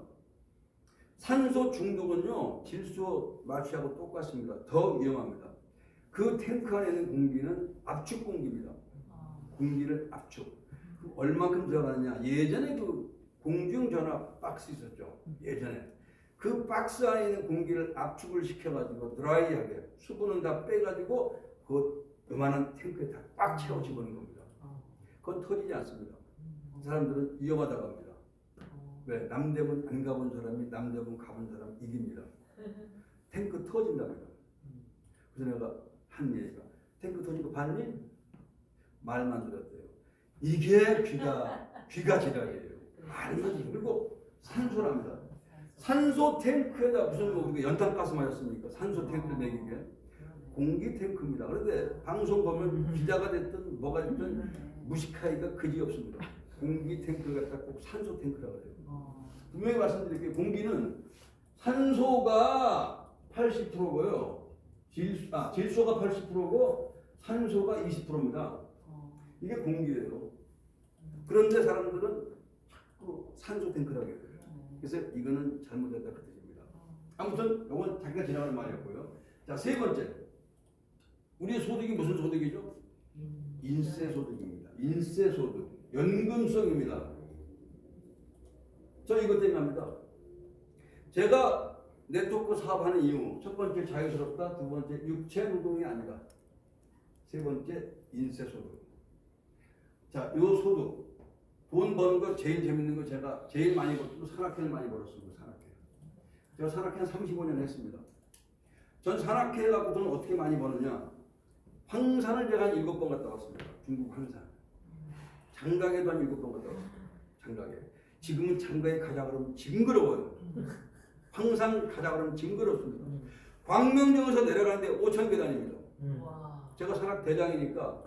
산소 중독은요. 질소 마취하고 똑같습니다. 더 위험합니다. 그 탱크 안에 있는 공기는 압축 공기입니다. 공기를 압축. 얼마큼 들어가느냐. 예전에 그 공중전화 박스 있었죠. 예전에. 그 박스 안에 있는 공기를 압축을 시켜가지고 드라이하게 수분은 다 빼가지고 그 요만한 탱크에 다 꽉 채워 집어넣는 겁니다. 그건 터지지 않습니다. 그 사람들은 위험하다고 합니다. 왜? 남대문 안 가본 사람이 남대문 가본 사람 이깁니다. 탱크 터진답니다. 그래서 내가 한 얘기가 탱크 터진 거 봤니? 말만 들었대요. 이게 귀가 지랄이에요. 말만. 그리고 산소랍니다. 산소 탱크에다 무슨 뭐 우리가 연탄가스 마셨습니까? 산소 탱크를 내기게 공기 탱크입니다. 그런데 방송 보면 기자가 됐든 뭐가 됐든 무식하기가 그지 없습니다. 공기 탱크를 갖다 꼭 산소 탱크라고 해요. 분명히 말씀드릴게요. 공기는 산소가 80%고요. 질소가 80%고 산소가 20%입니다. 이게 공기예요. 그런데 사람들은 자꾸 산소 탱크라고 해요. 그래서 이거는 잘못됐다 그 뜻입니다. 아무튼 이건 자기가 지나가는 말이었고요. 자, 세 번째. 우리의 소득이 무슨 소득이죠? 인세 소득입니다. 인세 소득. 연금성입니다. 저 이것 때문에 합니다. 제가 네트워크 사업하는 이유. 첫 번째 자유스럽다. 두 번째 육체 노동이 아니다. 세 번째 인세 소득. 자, 요 소득. 돈 버는 거 제일 재밌는 거 제가 제일 많이 벌었고 산악회를 많이 벌었습니다. 산악회. 제가 산악회 한 35년 했습니다. 전 산악회 해갖고 돈 어떻게 많이 버느냐. 황산을 제가 한 7번 갔다 왔습니다. 중국 황산. 장가게도 한 7번 갔다 왔습니다. 장가게. 지금은 장가에 가자 그러면 징그러워요. 황산 가자 그러면 징그럽습니다. 광명정에서 내려가는데 5,000계단입니다. 제가 산악 대장이니까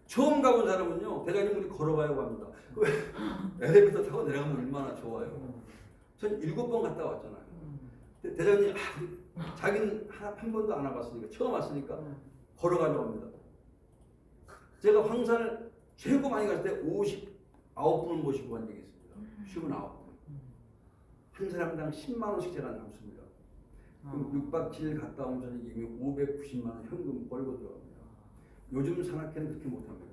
처음 가본 사람은요. 대장님 우리 걸어가려고 합니다. 엘리베이터 타고 내려가면 얼마나 좋아요. 전 7번 갔다 왔잖아요. 대장님 자기는 한 번도 안 와봤으니까 처음 왔으니까 걸어가려고 합니다. 제가 황산을 최고 많이 갔을 때 59분을 모시고 간 적이 있습니다. 59분. 한 사람당 10만 원씩 제가 남습니다. 그럼 6박 7일 갔다 온 저녁에 이미 590만 원 현금 벌고 들어갑니다. 요즘 산악회는 그렇게 못합니다.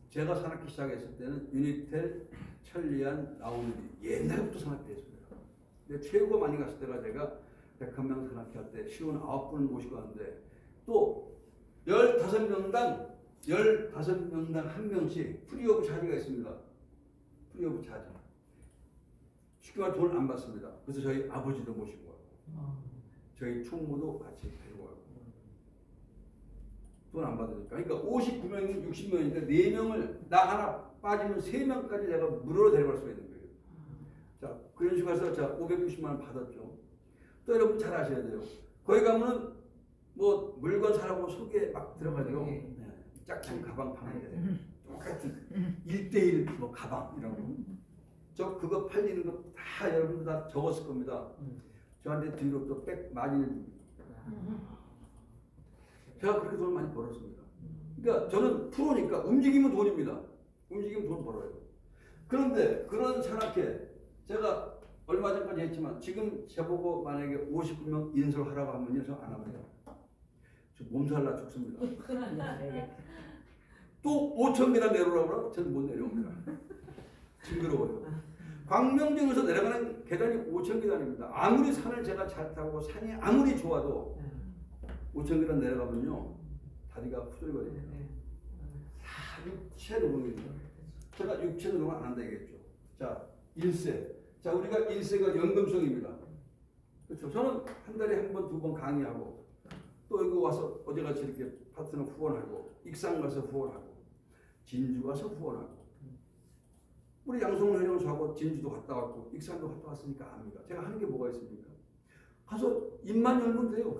제가 산악회 시작했을 때는 유니텔, 천리안, 나오는데 옛날부터 산악회 했습니다. 근데 최고 많이 갔을 때가 제가 101명 산악회 할 때 59분을 모시고 갔는데 또 15명당 한 명씩 프리오브 차지가 있습니다. 프리오브 차지. 쉽게 말해 돈을 안 받습니다. 그래서 저희 아버지도 모시고 가고 저희 총무도 같이 데리고 가고 돈 안 받으니까. 그러니까 59명이 60명이니까 4명을 나 하나 빠지면 3명까지 내가 무료로 데려갈 수가 있는 거예요. 자, 그런 식으로 해서 자 560만 원 받았죠. 또 여러분 잘 아셔야 돼요. 거기 가면은 뭐 물건 사라고 소개 막 들어가지고 네. 짝퉁 가방 파는데 똑같은 1대1 뭐 가방 이런 거. 저 그거 팔리는 거 다 여러분들 다 적었을 겁니다. 저한테 뒤로 또 백 마진을 줍니다. 제가 그렇게 돈을 많이 벌었습니다. 그러니까 저는 프로니까 움직이면 돈입니다. 움직이면 돈 벌어요. 그런데 그런 산악회 제가 얼마 전까지 했지만 지금 저보고 만약에 59명 인솔하라고 하면 인솔 안 합니다. 저 몸살나 죽습니다. 또 5,000계단 내려오라고 하면 저는 못 내려옵니다. 징그러워요. 광명정에서 내려가는 계단이 5,000계단입니다. 아무리 산을 제가 잘 타고 산이 아무리 좋아도 5,000계단 내려가면요 다리가 후들거립니다. 다 육체 노동입니다. 제가 육체 노동을 안 한다 얘기했죠. 자, 일세. 자, 우리가 일세가 연금성입니다. 그렇죠. 저는 한 달에 한 번, 두 번 강의하고 또 여기 와서 어제같이 이렇게 파트너 후원하고 익산 가서 후원하고 진주 가서 후원하고 우리 양성훈 회장은 저하고 진주도 갔다 왔고 익산도 갔다 왔으니까 압니다. 제가 하는 게 뭐가 있습니까? 가서 입만 열면 돼요.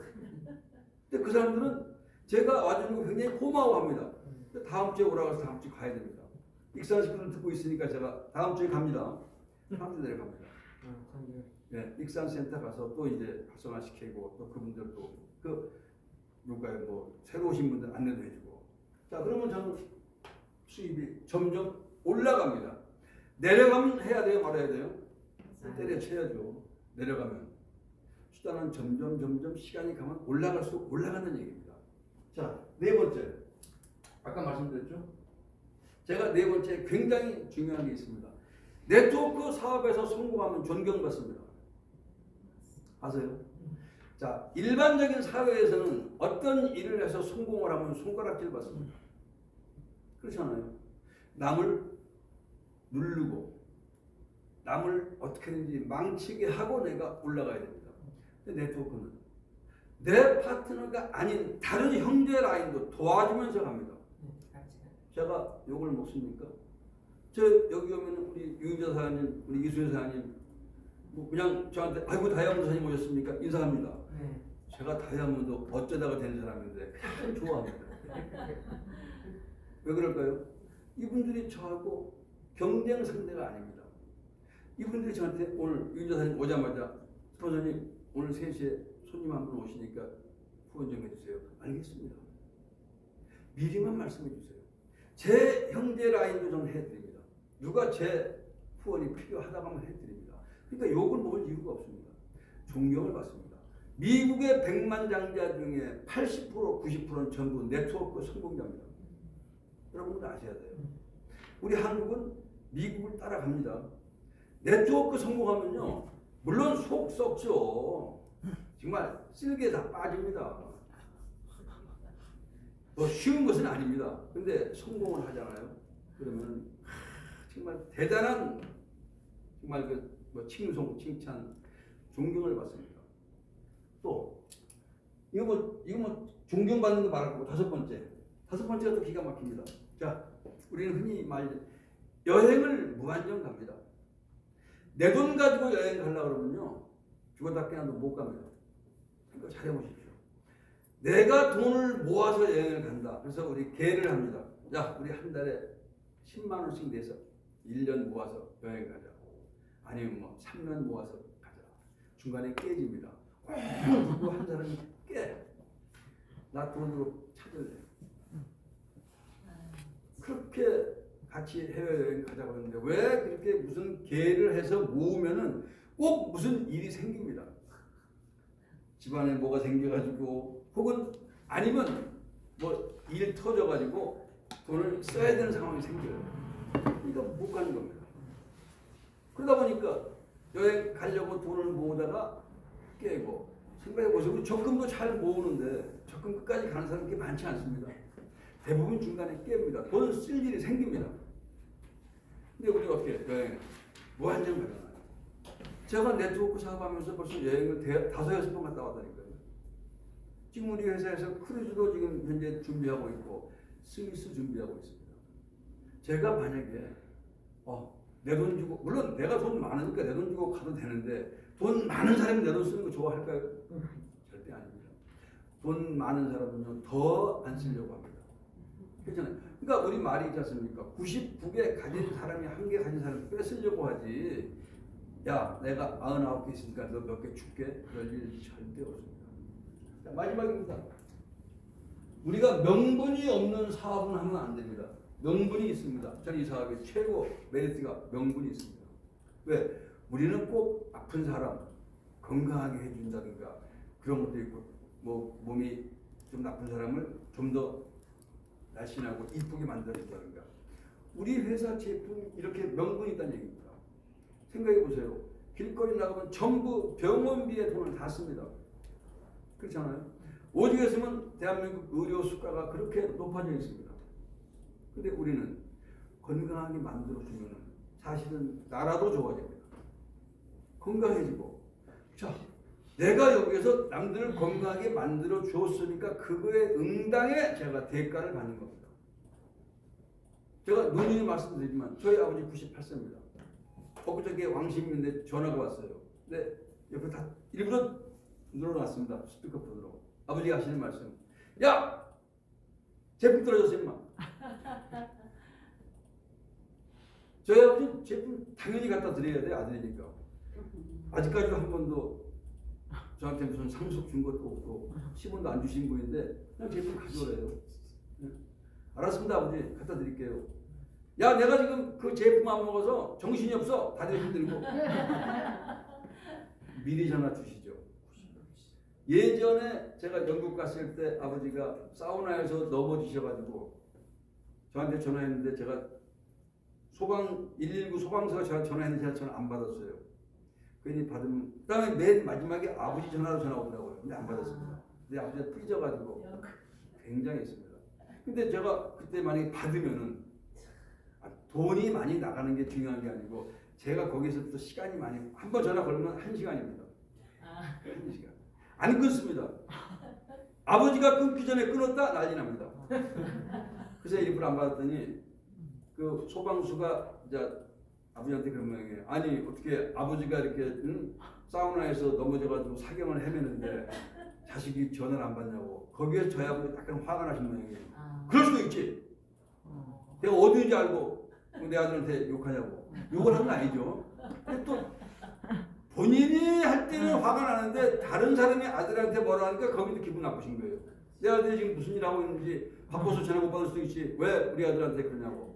근데 그 사람들은 제가 와주는 거 굉장히 고마워합니다. 다음 주에 오라고 해서 다음 주에 가야 됩니다. 익산 식구들 듣고 있으니까 제가 다음 주에 갑니다. 다음 주에 내려갑니다. 네, 익산센터 가서 또 이제 활성화시키고 또 그분들도 그 누가요 뭐 새로 오신 분들 안내도 해주고 자 그러면 저는 수입이 점점 올라갑니다. 내려가면 해야 돼요 말아야 돼요? 때려쳐야죠. 내려가면 수단은 점점 시간이 가면 올라갈수록 올라가는 얘기입니다. 자, 네 번째 아까 말씀드렸죠? 제가 네 번째 굉장히 중요한 게 있습니다. 네트워크 사업에서 성공하면 존경받습니다. 아세요? 자, 일반적인 사회에서는 어떤 일을 해서 성공을 하면 손가락질 받습니다. 그렇잖아요. 남을 누르고 남을 어떻게든지 망치게 하고 내가 올라가야 됩니다. 근데 네트워크는 내 파트너가 아닌 다른 형제 라인도 도와주면서 갑니다. 제가 욕을 먹습니까? 저 여기 오면 우리 유인자 사장님, 우리 이수연 사장님 뭐 그냥 저한테 아이고 다이아몬드 사장님 오셨습니까? 인사합니다. 네. 제가 다이아몬드 어쩌다가 된 사람인데 그냥 좋아합니다. 왜 그럴까요? 이분들이 저하고 경쟁 상대가 아닙니다. 이분들이 저한테 오늘 유인자 사장님 오자마자 스폰서님 오늘 3시에 손님 한 분 오시니까 후원 좀 해주세요. 알겠습니다. 미리만 말씀해 주세요. 제 형제 라인도 좀 해드립니다. 누가 제 후원이 필요하다고 하면 해드립니다. 그러니까 욕을 먹을 이유가 없습니다. 존경을 받습니다. 미국의 100만 장자 중에 80% 90%는 전부 네트워크 성공자입니다. 여러분들 아셔야 돼요. 우리 한국은 미국을 따라갑니다. 네트워크 성공하면요 물론 속 썩죠. 정말 쓸개 다 빠집니다. 뭐 쉬운 것은 아닙니다. 근데 성공을 하잖아요. 그러면 정말 대단한 정말 뭐 칭송, 칭찬, 존경을 받습니다. 또 이거 뭐 존경받는 거 말고 다섯 번째가 또 기가 막힙니다. 자, 우리는 흔히 말 여행을 무한정 갑니다. 내 돈 가지고 여행 가려고 그러면요 죽었다 깨어나도 못 갑니다. 그러니까 잘해보십시오. 내가 돈을 모아서 여행을 간다. 그래서 우리 계획을 합니다. 야, 우리 한 달에 10만 원씩 내서 1년 모아서 여행 가자. 아니면 뭐 3년 모아서 가자. 중간에 깨집니다. 누구 한 사람이 깨. 나 돈으로 찾을래. 그렇게 같이 해외여행 가자고 하는데 왜 그렇게 무슨 계획을 해서 모으면은 꼭 무슨 일이 생깁니다. 집안에 뭐가 생겨가지고 혹은 아니면 뭐 일 터져가지고 돈을 써야 되는 상황이 생겨요. 그러니까 못 가는 겁니다. 그러다 보니까 여행 가려고 돈을 모으다가 깨고 생각해보세요. 우리 적금도 잘 모으는데 적금 끝까지 가는 사람이 그렇게 많지 않습니다. 대부분 중간에 깹니다. 돈 쓸 일이 생깁니다. 근데 우리가 어떻게 여행 무한정 가잖아요. 제가 네트워크 사업하면서 벌써 여행을 5-6번 갔다 왔다니까요. 지금 우리 회사에서 크루즈도 지금 현재 준비하고 있고 스위스 준비하고 있습니다. 제가 만약에 내 돈 주고, 물론 내가 돈 많으니까 내 돈 주고 가도 되는데 돈 많은 사람이 내 돈 쓰는 거 좋아할까요? 절대 아닙니다. 돈 많은 사람은요 더 안 쓰려고 합니다. 그렇잖아요. 그러니까 우리 말이 있지 않습니까? 99개 가진 사람이 1개 가진 사람이 뺏으려고 하지. 야, 내가 99개 있으니까 너 몇 개 줄게. 그럴 일 절대 없습니다. 자, 마지막입니다. 우리가 명분이 없는 사업은 하면 안 됩니다. 명분이 있습니다. 저는 이 사업의 최고 메리트가 명분이 있습니다. 왜? 우리는 꼭 아픈 사람 건강하게 해준다든가 그런 것도 있고, 뭐 몸이 좀 나쁜 사람을 좀 더 날씬하고 이쁘게 만들어준다든가. 우리 회사 제품 이렇게 명분이 있다는 얘기입니다. 생각해 보세요. 길거리 나가면 전부 병원비에 돈을 다 씁니다. 그렇잖아요. 오죽 했으면 대한민국 의료 수가가 그렇게 높아져 있습니다. 근데 우리는 건강하게 만들어주면 사실은 나라도 좋아집니다. 건강해지고. 자, 내가 여기서 남들을 건강하게 만들어 주었으니까 그거에 응당해 제가 대가를 받는 겁니다. 제가 누누이 말씀드리지만 저희 아버지 98세입니다. 엊그저께 왕십인데 전화가 왔어요. 근데 옆에 다 일부러 눌러놨습니다. 스피커폰으로. 아버지가 하시는 말씀. 야! 제품 떨어졌어 임마. 저희 아버지 제품 당연히 갖다 드려야 돼, 아들이니까. 아직까지도 한 번도 저한테 무슨 상속 준 것도 없고 10원도 안 주신 분인데 그냥 제품 가져오래요. 네. 알았습니다 아버지, 갖다 드릴게요. 야, 내가 지금 그 제품 안 먹어서 정신이 없어. 다들 힘들고. 미리 전화 주시죠. 예전에 제가 영국 갔을 때 아버지가 사우나에서 넘어지셔가지고 저한테 전화했는데 제가 119 소방서가 저한테 전화했는데 제가 전화 안 받았어요. 괜히 받으면 그다음에 맨 마지막에 아버지 전화로 전화 오더라고요. 근데 안 받았습니다. 근데 아버지가 삐져가지고 굉장했습니다. 근데 제가 그때 만약에 받으면은 돈이 많이 나가는 게 중요한 게 아니고 제가 거기서부터 시간이 많이 한 번 전화 걸면 1시간입니다. 1시간. 안 끊습니다. 아버지가 끊기 전에 끊었다 난리 납니다. 그래서 일부러 안 받았더니 그 소방수가 이제 아버지한테 그런 모양이에요. 아니 어떻게 아버지가 이렇게 사우나에서 넘어져가지고 사경을 헤매는데 자식이 전화를 안 받냐고. 거기에 저희 아버지 약간 화가 나신 모양이에요. 그럴 수도 있지. 내가 어디인지 알고 내 아들한테 욕하냐고. 욕을 하는 건 아니죠. 근데 또 본인이 할 때는 화가 나는데 다른 사람이 아들한테 뭐라 하니까 거기도 기분 나쁘신 거예요. 내 아들이 지금 무슨 일 하고 있는지 바빠서 전화 못 받을 수도 있지. 왜 우리 아들한테 그러냐고.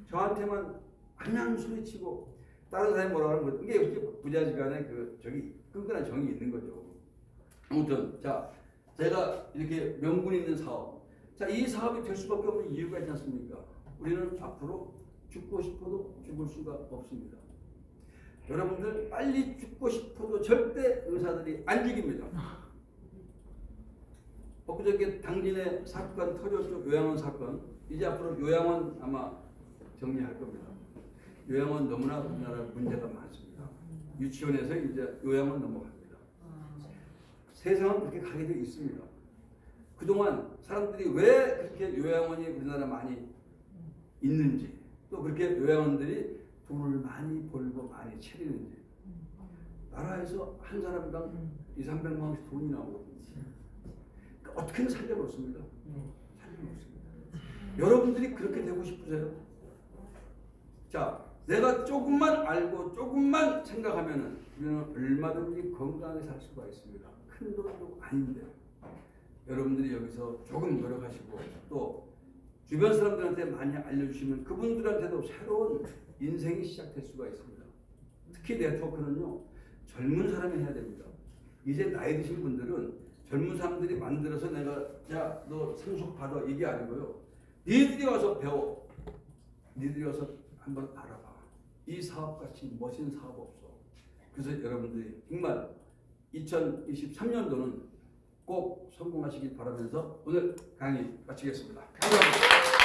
저한테만 그냥 소리치고 다른 사람이 뭐라 하는 거. 이게 부자지간에 저기 끈끈한 정이 있는 거죠. 아무튼 자, 제가 이렇게 명분 있는 사업. 자, 이 사업이 될 수밖에 없는 이유가 있지 않습니까? 우리는 앞으로 죽고 싶어도 죽을 수가 없습니다. 여러분들 빨리 죽고 싶어도 절대 의사들이 안 죽입니다. 엊그저께 당진의 사건 터졌죠. 요양원 사건. 이제 앞으로 요양원 아마 정리할 겁니다. 요양원 너무나 우리나라 문제가 많습니다. 유치원에서 이제 요양원 넘어갑니다. 세상은 그렇게 가게 되어 있습니다. 그동안 사람들이 왜 그렇게 요양원이 우리나라 많이 있는지, 또 그렇게 요양원들이 돈을 많이 벌고 많이 차리는지. 나라에서 한 사람당 200~300만 원씩 돈이 나오거든요. 그러니까 어떻게든 살려놓습니다. 살려놓습니다. 여러분들이 그렇게 되고 싶으세요? 자, 내가 조금만 알고 조금만 생각하면 우리는 얼마든지 건강하게 살 수가 있습니다. 큰 돈도 아닌데 여러분들이 여기서 조금 노력하시고 또 주변 사람들한테 많이 알려주시면 그분들한테도 새로운 인생이 시작될 수가 있습니다. 특히 네트워크는요, 젊은 사람이 해야 됩니다. 이제 나이 드신 분들은 젊은 사람들이 만들어서 내가 야, 너 상속 받아 이게 아니고요. 니들이 와서 배워. 니들이 와서 한번 알아봐. 이 사업같이 멋진 사업 없어. 그래서 여러분들이 정말 2023년도는 꼭 성공하시길 바라면서 오늘 강의 마치겠습니다. 감사합니다.